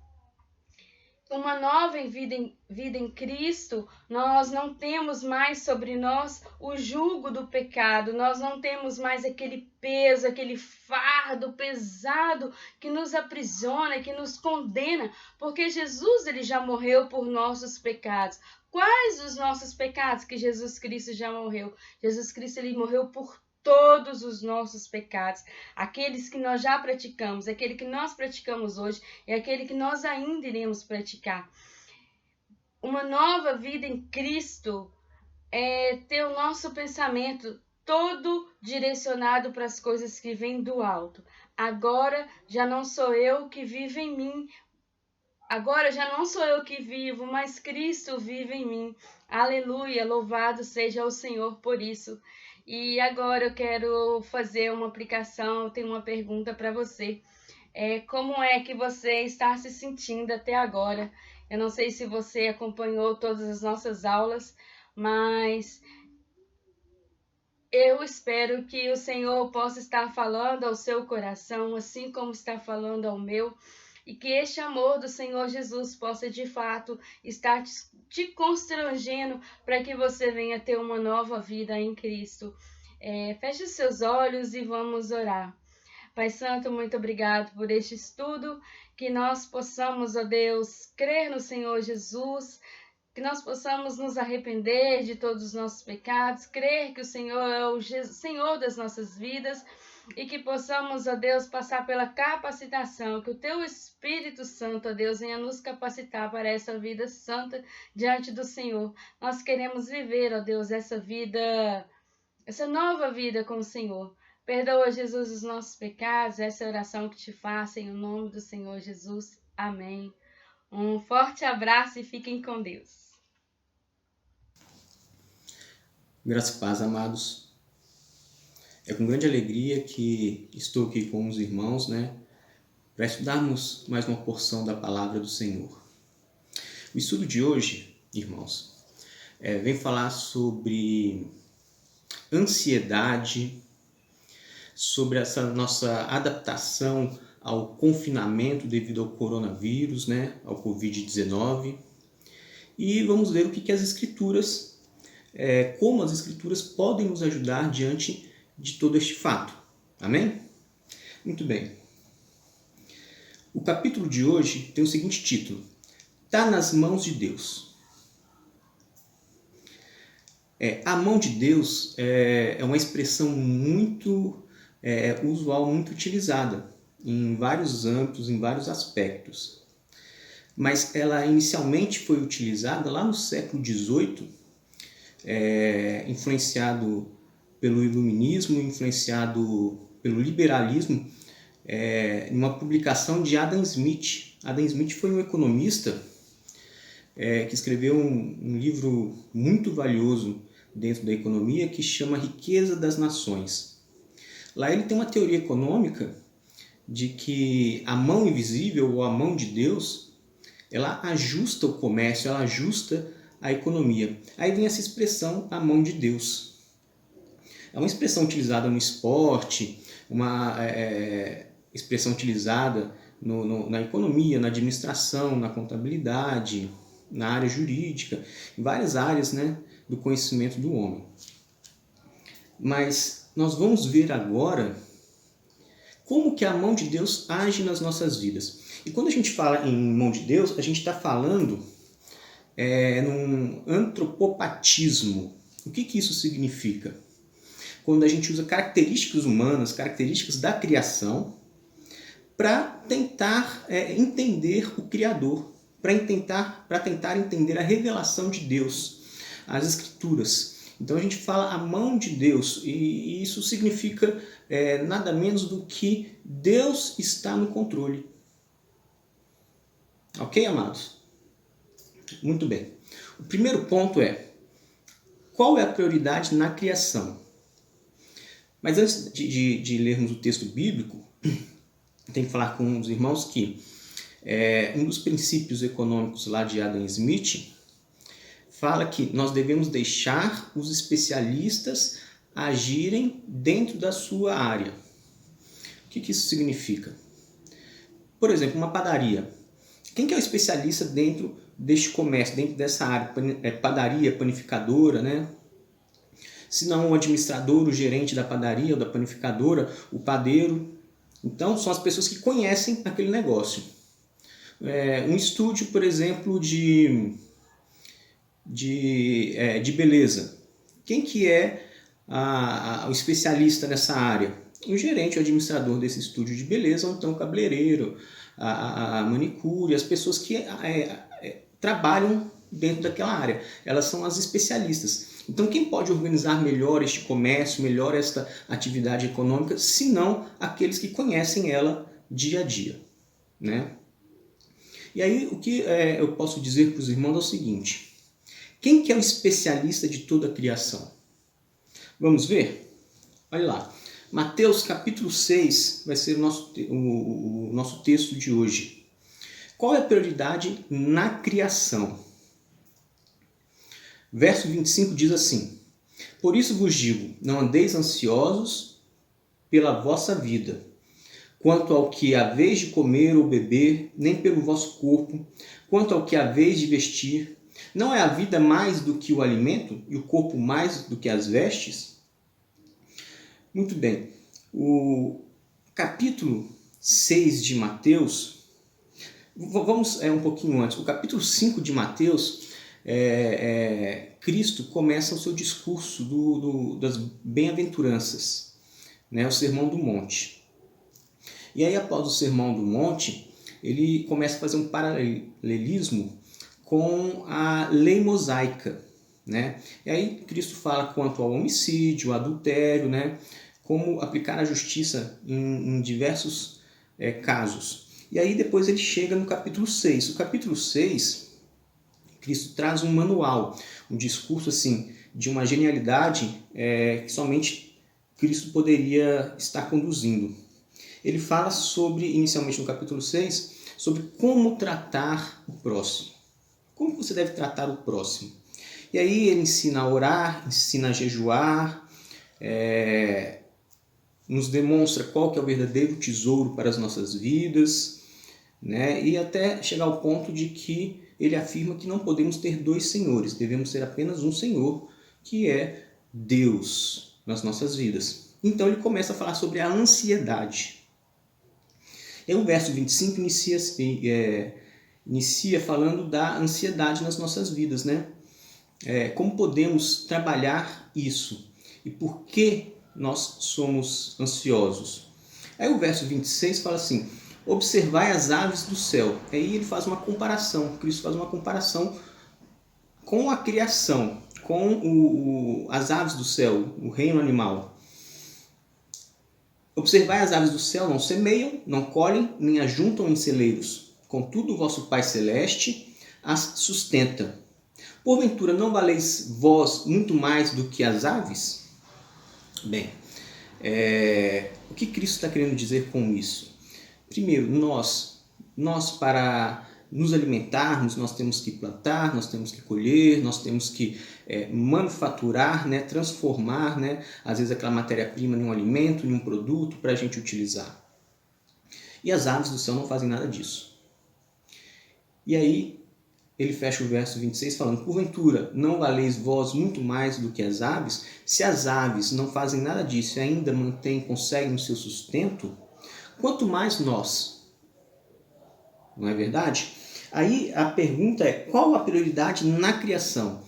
Uma nova vida em Cristo, nós não temos mais sobre nós o jugo do pecado, nós não temos mais aquele peso, aquele fardo pesado que nos aprisiona, que nos condena, porque Jesus ele já morreu por nossos pecados. Quais os nossos pecados que Jesus Cristo já morreu? Jesus Cristo ele morreu por todos os nossos pecados, aqueles que nós já praticamos, aquele que nós praticamos hoje e aquele que nós ainda iremos praticar. Uma nova vida em Cristo é ter o nosso pensamento todo direcionado para as coisas que vêm do alto. Agora já não sou eu que vivo em mim, agora já não sou eu que vivo, mas Cristo vive em mim. Aleluia, louvado seja o Senhor por isso. E agora eu quero fazer uma aplicação, eu tenho uma pergunta para você. Como é que você está se sentindo até agora? Eu não sei se você acompanhou todas as nossas aulas, mas eu espero que o Senhor possa estar falando ao seu coração, assim como está falando ao meu, e que este amor do Senhor Jesus possa de fato estar te constrangendo para que você venha ter uma nova vida em Cristo. Feche os seus olhos e vamos orar. Pai Santo, muito obrigado por este estudo, que nós possamos, ó Deus, crer no Senhor Jesus, que nós possamos nos arrepender de todos os nossos pecados, crer que o Senhor é o Senhor das nossas vidas e que possamos, ó Deus, passar pela capacitação, que o Teu Espírito Santo, ó Deus, venha nos capacitar para essa vida santa diante do Senhor. Nós queremos viver, ó Deus, essa nova vida com o Senhor. Perdoa, Jesus, os nossos pecados, essa oração que te faço em nome do Senhor Jesus. Amém. Um forte abraço e fiquem com Deus. Graças e paz, amados. É com grande alegria que estou aqui com os irmãos, para estudarmos mais uma porção da palavra do Senhor. O estudo de hoje, irmãos, vem falar sobre ansiedade, sobre essa nossa adaptação ao confinamento devido ao coronavírus, ao Covid-19. E vamos ver o que as Escrituras, como as Escrituras podem nos ajudar diante de todo este fato. Amém? Muito bem. O capítulo de hoje tem o seguinte título: Tá nas mãos de Deus. A mão de Deus é uma expressão muito usual, muito utilizada em vários âmbitos, em vários aspectos. Mas ela inicialmente foi utilizada lá no século XVIII, influenciado pelo iluminismo, influenciado pelo liberalismo, em uma publicação de Adam Smith. Adam Smith foi um economista que escreveu um livro muito valioso dentro da economia que chama Riqueza das Nações. Lá ele tem uma teoria econômica de que a mão invisível ou a mão de Deus, ela ajusta o comércio, ela ajusta a economia. Aí vem essa expressão, a mão de Deus. É uma expressão utilizada no esporte, uma expressão utilizada na economia, na administração, na contabilidade, na área jurídica, em várias áreas do conhecimento do homem. Mas nós vamos ver agora como que a mão de Deus age nas nossas vidas. E quando a gente fala em mão de Deus, a gente está falando num antropopatismo. O que isso significa? Quando a gente usa características humanas, características da criação, para tentar entender o Criador, para tentar entender a revelação de Deus, as Escrituras. Então a gente fala a mão de Deus, e isso significa nada menos do que Deus está no controle. Ok, amados? Muito bem. O primeiro ponto qual é a prioridade na criação? Mas antes de lermos o texto bíblico, tem que falar com os irmãos que um dos princípios econômicos lá de Adam Smith fala que nós devemos deixar os especialistas agirem dentro da sua área. O que isso significa? Por exemplo, uma padaria. Quem que é o especialista dentro deste comércio, dentro dessa área? Padaria, panificadora, Se não o administrador, o gerente da padaria ou da panificadora, o padeiro. Então, são as pessoas que conhecem aquele negócio. Um estúdio, por exemplo, de beleza. Quem que é o especialista nessa área? O gerente, o administrador desse estúdio de beleza, ou então o cabeleireiro, a manicure, as pessoas que trabalham dentro daquela área. Elas são as especialistas. Então, quem pode organizar melhor este comércio, melhor esta atividade econômica, senão aqueles que conhecem ela dia a dia, E aí, o que eu posso dizer para os irmãos é o seguinte: quem que é o especialista de toda a criação? Vamos ver? Olha lá. Mateus capítulo 6 vai ser o nosso texto de hoje. Qual é a prioridade na criação? Verso 25 diz assim: Por isso vos digo, não andeis ansiosos pela vossa vida, quanto ao que haveis de comer ou beber, nem pelo vosso corpo, quanto ao que haveis de vestir. Não é a vida mais do que o alimento, e o corpo mais do que as vestes? Muito bem. O capítulo 6 de Mateus, vamos um pouquinho antes. O capítulo 5 de Mateus, Cristo começa o seu discurso das bem-aventuranças. né, o Sermão do Monte. E aí, após o Sermão do Monte, ele começa a fazer um paralelismo com a lei mosaica, né? E aí Cristo fala quanto ao homicídio, ao adultério, né? Como aplicar a justiça em diversos casos. E aí depois ele chega no capítulo 6. O capítulo 6, Cristo traz um manual, um discurso assim, de uma genialidade que somente Cristo poderia estar conduzindo. Ele fala sobre, inicialmente no capítulo 6, sobre como tratar o próximo. Como você deve tratar o próximo? E aí ele ensina a orar, ensina a jejuar, nos demonstra qual que é o verdadeiro tesouro para as nossas vidas, né? E até chegar ao ponto de que ele afirma que não podemos ter dois senhores, devemos ter apenas um Senhor, que é Deus nas nossas vidas. Então ele começa a falar sobre a ansiedade. E o verso 25 inicia falando da ansiedade nas nossas vidas, né? Como podemos trabalhar isso e por que nós somos ansiosos. Aí o verso 26 fala assim: observai as aves do céu. Aí ele faz uma comparação, Cristo faz uma comparação com a criação, com as aves do céu, o reino animal. Observai as aves do céu, não semeiam, não colhem, nem ajuntam em celeiros. Contudo, o vosso Pai Celeste as sustenta. Porventura, não valeis vós muito mais do que as aves? Bem, o que Cristo está querendo dizer com isso? Primeiro, nós para nos alimentarmos, nós temos que plantar, nós temos que colher, nós temos que manufaturar, né, transformar, né, às vezes aquela matéria-prima em um alimento, em um produto para a gente utilizar. E as aves do céu não fazem nada disso. E aí ele fecha o verso 26 falando: porventura, não valeis vós muito mais do que as aves? Se as aves não fazem nada disso e ainda conseguem o seu sustento, quanto mais nós. Não é verdade? Aí a pergunta é: qual a prioridade na criação?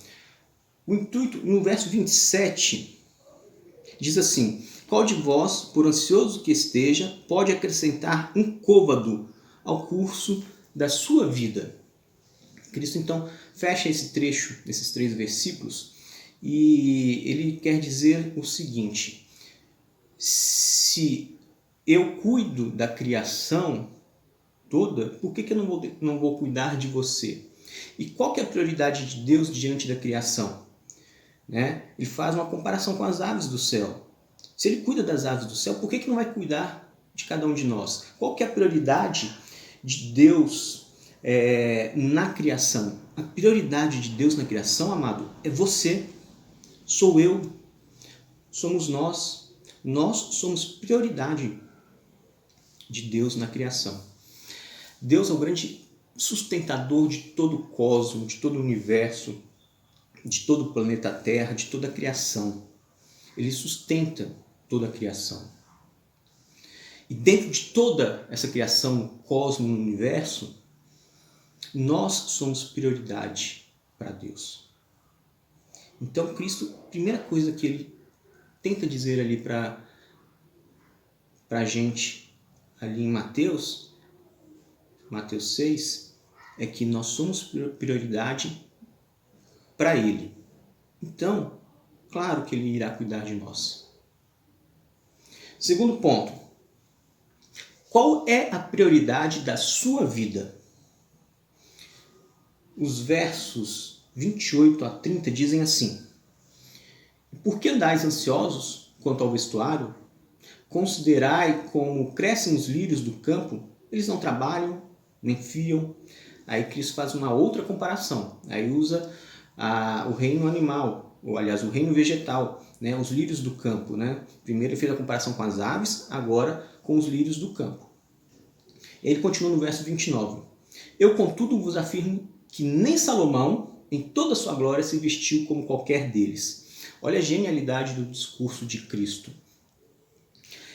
O intuito, no verso 27, diz assim: qual de vós, por ansioso que esteja, pode acrescentar um côvado ao curso da sua vida? Cristo então fecha esse trecho, esses 3 versículos, e ele quer dizer o seguinte: se eu cuido da criação toda, por que eu não vou cuidar de você? E qual que é a prioridade de Deus diante da criação? Né? Ele faz uma comparação com as aves do céu. Se ele cuida das aves do céu, por que não vai cuidar de cada um de nós? Qual que é a prioridade de Deus na criação? A prioridade de Deus na criação, amado, é você, sou eu, somos nós. Nós somos prioridade de Deus na criação. Deus é o grande sustentador de todo o cosmos, de todo o universo, de todo o planeta Terra, de toda a criação. Ele sustenta toda a criação. E dentro de toda essa criação, no cosmos, no universo, nós somos prioridade para Deus. Então Cristo, a primeira coisa que ele tenta dizer ali para a gente, ali em Mateus 6, é que nós somos prioridade para Ele. Então, claro que Ele irá cuidar de nós. Segundo ponto: qual é a prioridade da sua vida? Os versos 28 a 30 dizem assim: por que andais ansiosos quanto ao vestuário? Considerai como crescem os lírios do campo, eles não trabalham, nem fiam. Aí Cristo faz uma outra comparação, aí usa o reino animal, ou aliás o reino vegetal, né? Os lírios do campo, né? Primeiro ele fez a comparação com as aves, agora com os lírios do campo. Ele continua no verso 29: eu contudo vos afirmo que nem Salomão em toda a sua glória se vestiu como qualquer deles. Olha a genialidade do discurso de Cristo.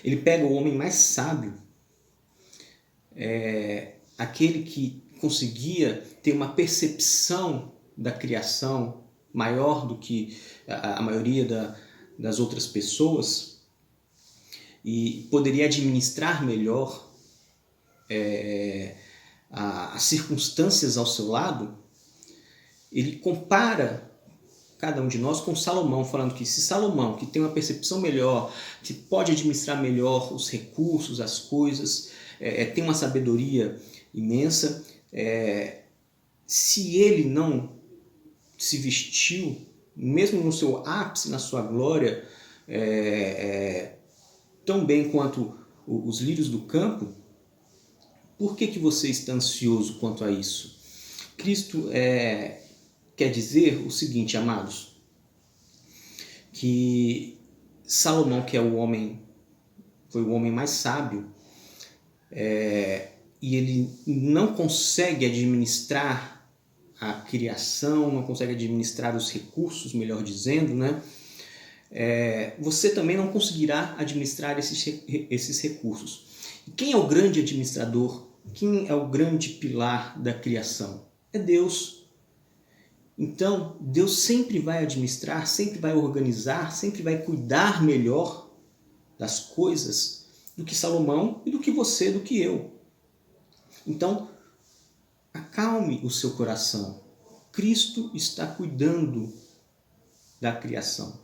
Ele pega o homem mais sábio, aquele que conseguia ter uma percepção da criação maior do que a maioria das outras pessoas, e poderia administrar melhor as circunstâncias ao seu lado, ele compara cada um de nós com Salomão, falando que se Salomão, que tem uma percepção melhor, que pode administrar melhor os recursos, as coisas, tem uma sabedoria imensa, se ele não se vestiu, mesmo no seu ápice, na sua glória, tão bem quanto os lírios do campo, por que você está ansioso quanto a isso? Cristo quer dizer o seguinte, amados, que Salomão, que foi o homem mais sábio, e ele não consegue administrar a criação, não consegue administrar os recursos, melhor dizendo, né? Você também não conseguirá administrar esses recursos. E quem é o grande administrador? Quem é o grande pilar da criação? É Deus. Então, Deus sempre vai administrar, sempre vai organizar, sempre vai cuidar melhor das coisas do que Salomão e do que você, do que eu. Então, acalme o seu coração. Cristo está cuidando da criação.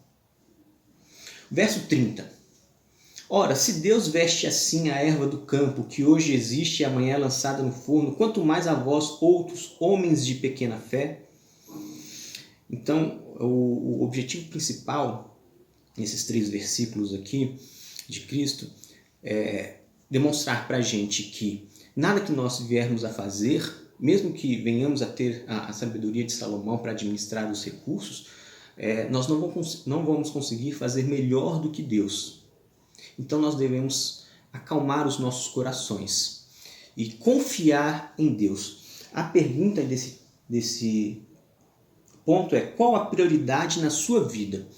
Verso 30. Ora, se Deus veste assim a erva do campo, que hoje existe e amanhã é lançada no forno, quanto mais a vós, outros homens de pequena fé. Então, o objetivo principal nesses 3 versículos aqui de Cristo é demonstrar para a gente que nada que nós viermos a fazer, mesmo que venhamos a ter a sabedoria de Salomão para administrar os recursos, nós não vamos conseguir fazer melhor do que Deus. Então nós devemos acalmar os nossos corações e confiar em Deus. A pergunta desse ponto é: qual a prioridade na sua vida?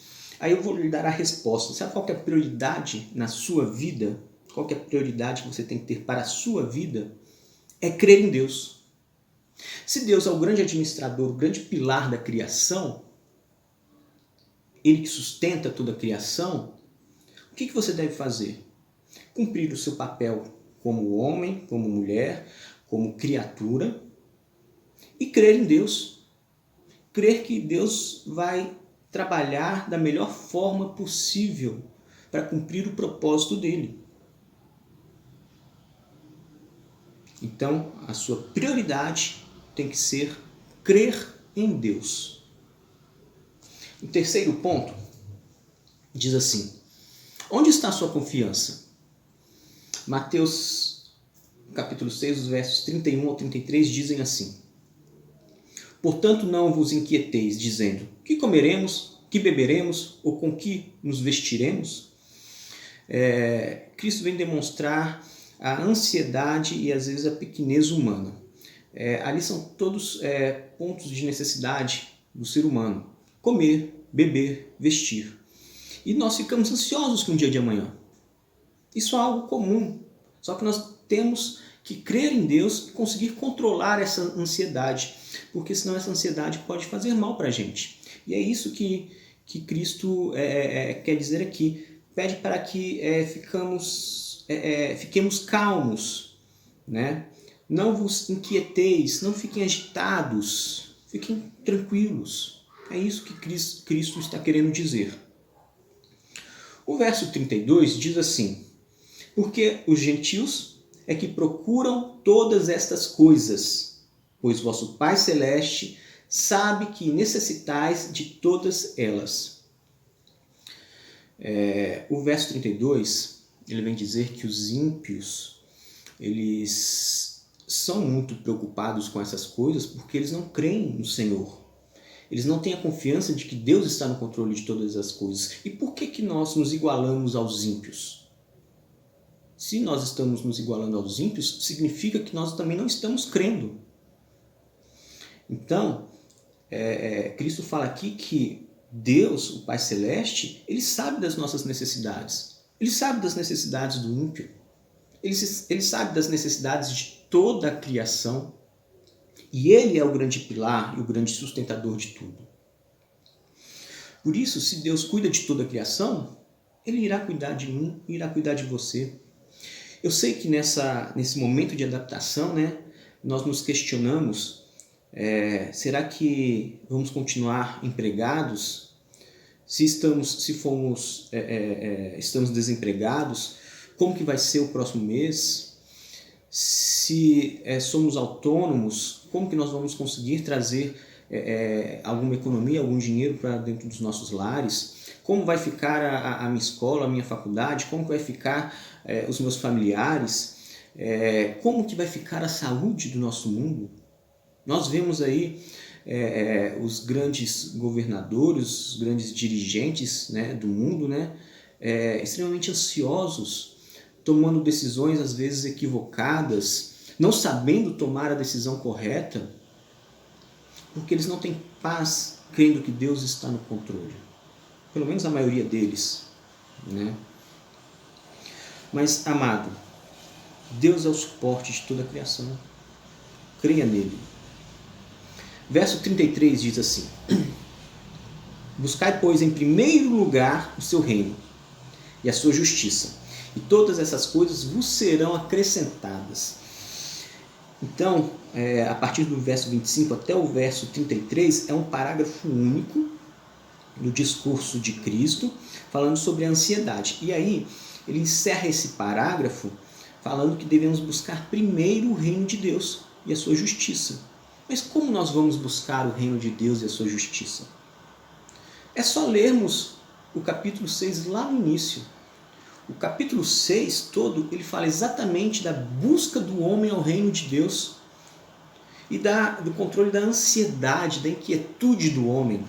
Aí eu vou lhe dar a resposta. Sabe qual que é a prioridade na sua vida? Qual que é a prioridade que você tem que ter para a sua vida? É crer em Deus. Se Deus é o grande administrador, o grande pilar da criação, Ele que sustenta toda a criação, o que você deve fazer? Cumprir o seu papel como homem, como mulher, como criatura e crer em Deus. Crer que Deus vai trabalhar da melhor forma possível para cumprir o propósito dele. Então, a sua prioridade tem que ser crer em Deus. O terceiro ponto diz assim: onde está a sua confiança? Mateus capítulo 6, os versos 31 ao 33 dizem assim: portanto não vos inquieteis, dizendo, que comeremos, que beberemos, ou com que nos vestiremos? Cristo vem demonstrar a ansiedade e às vezes a pequenez humana. Ali são todos pontos de necessidade do ser humano: comer, beber, vestir. E nós ficamos ansiosos com o dia de amanhã. Isso é algo comum, só que nós temos que crer em Deus e conseguir controlar essa ansiedade, porque senão essa ansiedade pode fazer mal para a gente. E é isso que Cristo quer dizer aqui. Pede para que fiquemos calmos, né? Não vos inquieteis, não fiquem agitados, fiquem tranquilos. É isso que Cristo está querendo dizer. O verso 32 diz assim: porque os gentios é que procuram todas estas coisas, pois vosso Pai Celeste sabe que necessitais de todas elas. O verso 32, ele vem dizer que os ímpios, eles são muito preocupados com essas coisas porque eles não creem no Senhor. Eles não têm a confiança de que Deus está no controle de todas as coisas. E por que nós nos igualamos aos ímpios? Se nós estamos nos igualando aos ímpios, significa que nós também não estamos crendo. Então, Cristo fala aqui que Deus, o Pai Celeste, Ele sabe das nossas necessidades. Ele sabe das necessidades do ímpio. Ele sabe das necessidades de toda a criação. E Ele é o grande pilar e o grande sustentador de tudo. Por isso, se Deus cuida de toda a criação, Ele irá cuidar de mim, irá cuidar de você. Eu sei que nesse momento de adaptação, né, nós nos questionamos, será que vamos continuar empregados? Se estamos desempregados, como que vai ser o próximo mês? Se somos autônomos, como que nós vamos conseguir trazer alguma economia, algum dinheiro para dentro dos nossos lares? Como vai ficar a minha escola, a minha faculdade? Como vai ficar os meus familiares? Como que vai ficar a saúde do nosso mundo? Nós vemos aí os grandes governadores, os grandes dirigentes, né, do mundo, né, extremamente ansiosos, tomando decisões às vezes equivocadas, não sabendo tomar a decisão correta, porque eles não têm paz crendo que Deus está no controle. Pelo menos a maioria deles, né? Mas, amado, Deus é o suporte de toda a criação. Creia nele. Verso 33 diz assim: buscai, pois, em primeiro lugar o seu reino e a sua justiça, e todas essas coisas vos serão acrescentadas. Então, a partir do verso 25 até o verso 33, é um parágrafo único no discurso de Cristo, falando sobre a ansiedade. E aí, ele encerra esse parágrafo falando que devemos buscar primeiro o reino de Deus e a sua justiça. Mas como nós vamos buscar o reino de Deus e a sua justiça? É só lermos o capítulo 6 lá no início. O capítulo 6 todo, ele fala exatamente da busca do homem ao reino de Deus e do controle da ansiedade, da inquietude do homem.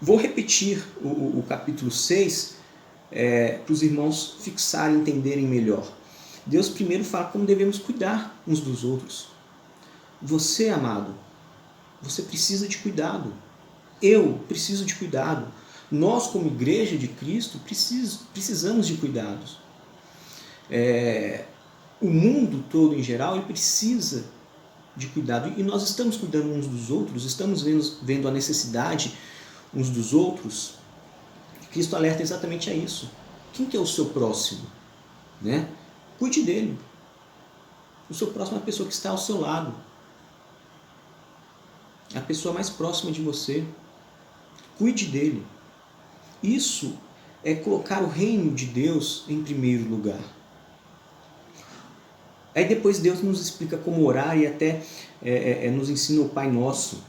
Vou repetir o capítulo 6 para os irmãos fixarem e entenderem melhor. Deus primeiro fala como devemos cuidar uns dos outros. Você, amado, você precisa de cuidado. Eu preciso de cuidado. Nós, como igreja de Cristo, precisamos de cuidados. O mundo todo, em geral, ele precisa de cuidado. E nós estamos cuidando uns dos outros, estamos vendo a necessidade uns dos outros. Cristo alerta exatamente a isso. Quem que é o seu próximo? Né? Cuide dele. O seu próximo é a pessoa que está ao seu lado. É a pessoa mais próxima de você. Cuide dele. Isso é colocar o reino de Deus em primeiro lugar. Aí depois Deus nos explica como orar e até nos ensina o Pai Nosso.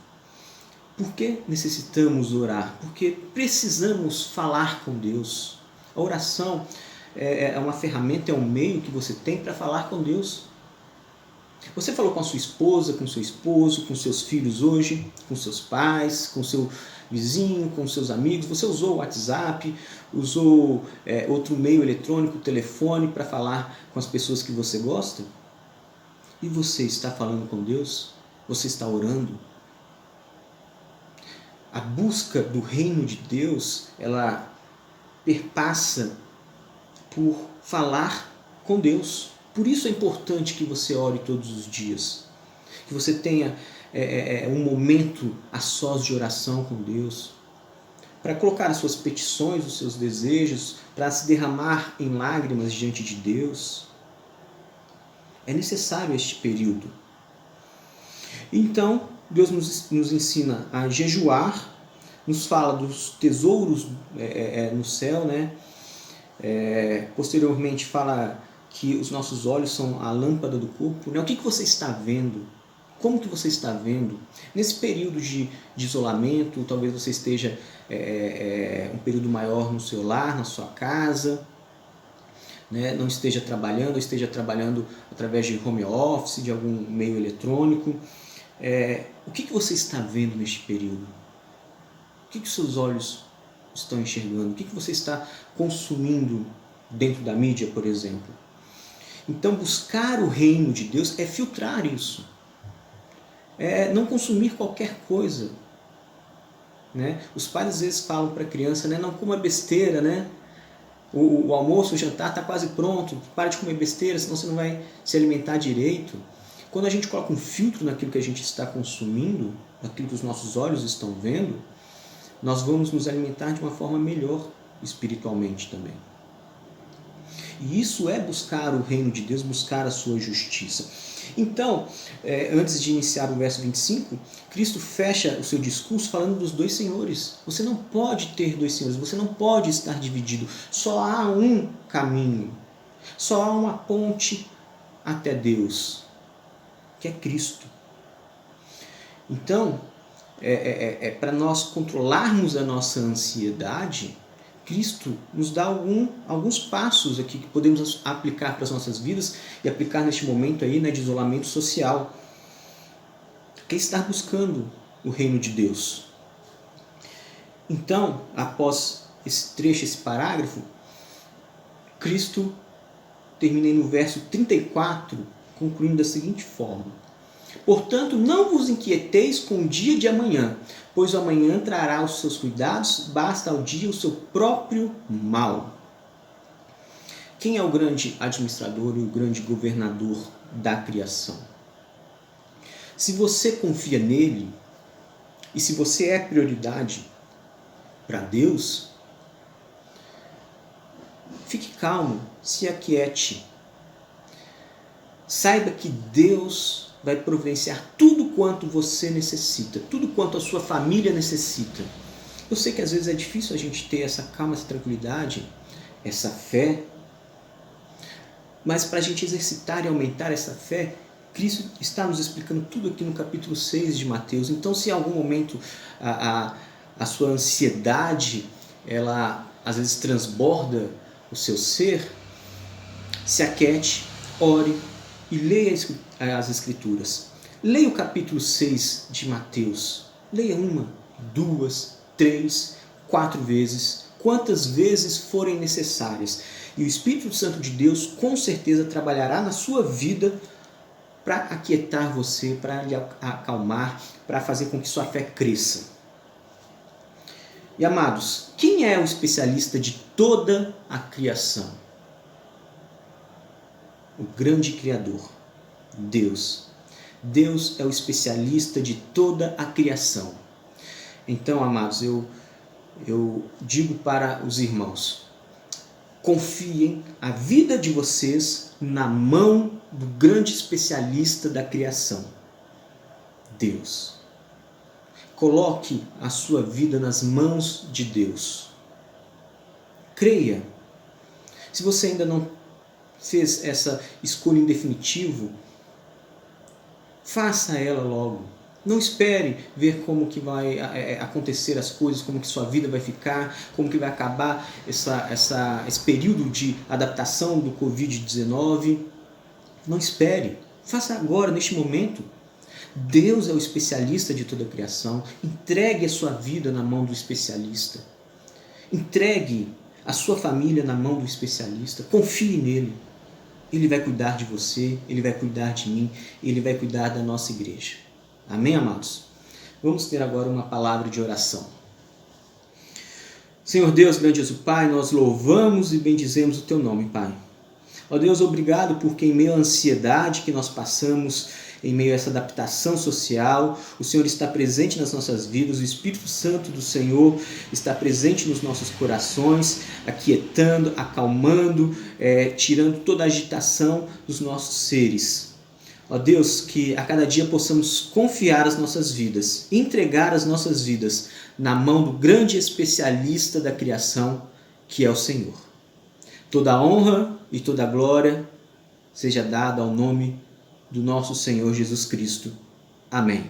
Por que necessitamos orar? Porque precisamos falar com Deus. A oração é uma ferramenta, é um meio que você tem para falar com Deus. Você falou com a sua esposa, com seu esposo, com seus filhos hoje, com seus pais, com seu vizinho, com seus amigos. Você usou o WhatsApp, usou outro meio eletrônico, telefone, para falar com as pessoas que você gosta? E você está falando com Deus? Você está orando? A busca do reino de Deus, ela perpassa por falar com Deus. Por isso é importante que você ore todos os dias. Que você tenha um momento a sós de oração com Deus. Para colocar as suas petições, os seus desejos, para se derramar em lágrimas diante de Deus. É necessário este período. Então, Deus nos ensina a jejuar, nos fala dos tesouros no céu, né? Posteriormente fala que os nossos olhos são a lâmpada do corpo. Né? O que você está vendo? Como que você está vendo? Nesse período de isolamento, talvez você esteja um período maior no seu lar, na sua casa, né? Não esteja trabalhando, ou esteja trabalhando através de home office, de algum meio eletrônico. O que você está vendo neste período? O que os seus olhos estão enxergando? O que você está consumindo dentro da mídia, por exemplo? Então, buscar o reino de Deus é filtrar isso. É não consumir qualquer coisa. Né? Os pais às vezes falam para a criança, né? Não coma besteira, né? O almoço, o jantar está quase pronto, para de comer besteira, senão você não vai se alimentar direito. Quando a gente coloca um filtro naquilo que a gente está consumindo, naquilo que os nossos olhos estão vendo, nós vamos nos alimentar de uma forma melhor. espiritualmente também. E isso é buscar o reino de Deus, buscar a sua justiça. Então, antes de iniciar o verso 25, Cristo fecha o seu discurso falando dos dois senhores. Você não pode ter dois senhores, você não pode estar dividido. Só há um caminho, só há uma ponte até Deus, que é Cristo. Então, para nós controlarmos a nossa ansiedade, Cristo nos dá alguns passos aqui que podemos aplicar para as nossas vidas e aplicar neste momento aí, né, de isolamento social, que é estar buscando o reino de Deus. Então, após esse trecho, esse parágrafo, Cristo termina no verso 34, concluindo da seguinte forma: portanto, não vos inquieteis com o dia de amanhã, pois o amanhã trará os seus cuidados, basta ao dia o seu próprio mal. Quem é o grande administrador e o grande governador da criação? Se você confia nele, e se você é prioridade para Deus, fique calmo, se aquiete. Saiba que Deus vai providenciar tudo quanto você necessita, tudo quanto a sua família necessita. Eu sei que às vezes é difícil a gente ter essa calma, essa tranquilidade, essa fé, mas para a gente exercitar e aumentar essa fé, Cristo está nos explicando tudo aqui no capítulo 6 de Mateus. Então, se em algum momento a sua ansiedade, ela às vezes transborda o seu ser, se aquiete, ore e leia as Escrituras. Leia o capítulo 6 de Mateus. Leia 1, 2, 3, 4 vezes, quantas vezes forem necessárias. E o Espírito Santo de Deus com certeza trabalhará na sua vida para aquietar você, para lhe acalmar, para fazer com que sua fé cresça. E amados, quem é o especialista de toda a criação? O grande Criador, Deus. Deus é o especialista de toda a criação. Então, amados, eu digo para os irmãos, confiem a vida de vocês na mão do grande especialista da criação, Deus. Coloque a sua vida nas mãos de Deus. Creia. Se você ainda não fez essa escolha em definitivo, faça ela logo. Não espere ver como que vai acontecer as coisas, como que sua vida vai ficar, como que vai acabar esse período de adaptação do Covid-19. Não espere. Faça agora, neste momento. Deus é o especialista de toda a criação. Entregue a sua vida na mão do especialista. Entregue a sua família na mão do especialista. Confie nele. Ele vai cuidar de você, ele vai cuidar de mim, ele vai cuidar da nossa igreja. Amém, amados? Vamos ter agora uma palavra de oração. Senhor Deus, grandioso Pai, nós louvamos e bendizemos o Teu nome, Pai. Ó Deus, obrigado porque em meio à ansiedade que nós passamos, em meio a essa adaptação social, o Senhor está presente nas nossas vidas, o Espírito Santo do Senhor está presente nos nossos corações, aquietando, acalmando, tirando toda a agitação dos nossos seres. Ó Deus, que a cada dia possamos confiar as nossas vidas, entregar as nossas vidas na mão do grande especialista da criação, que é o Senhor. Toda a honra e toda a glória seja dada ao nome do nosso Senhor Jesus Cristo. Amém.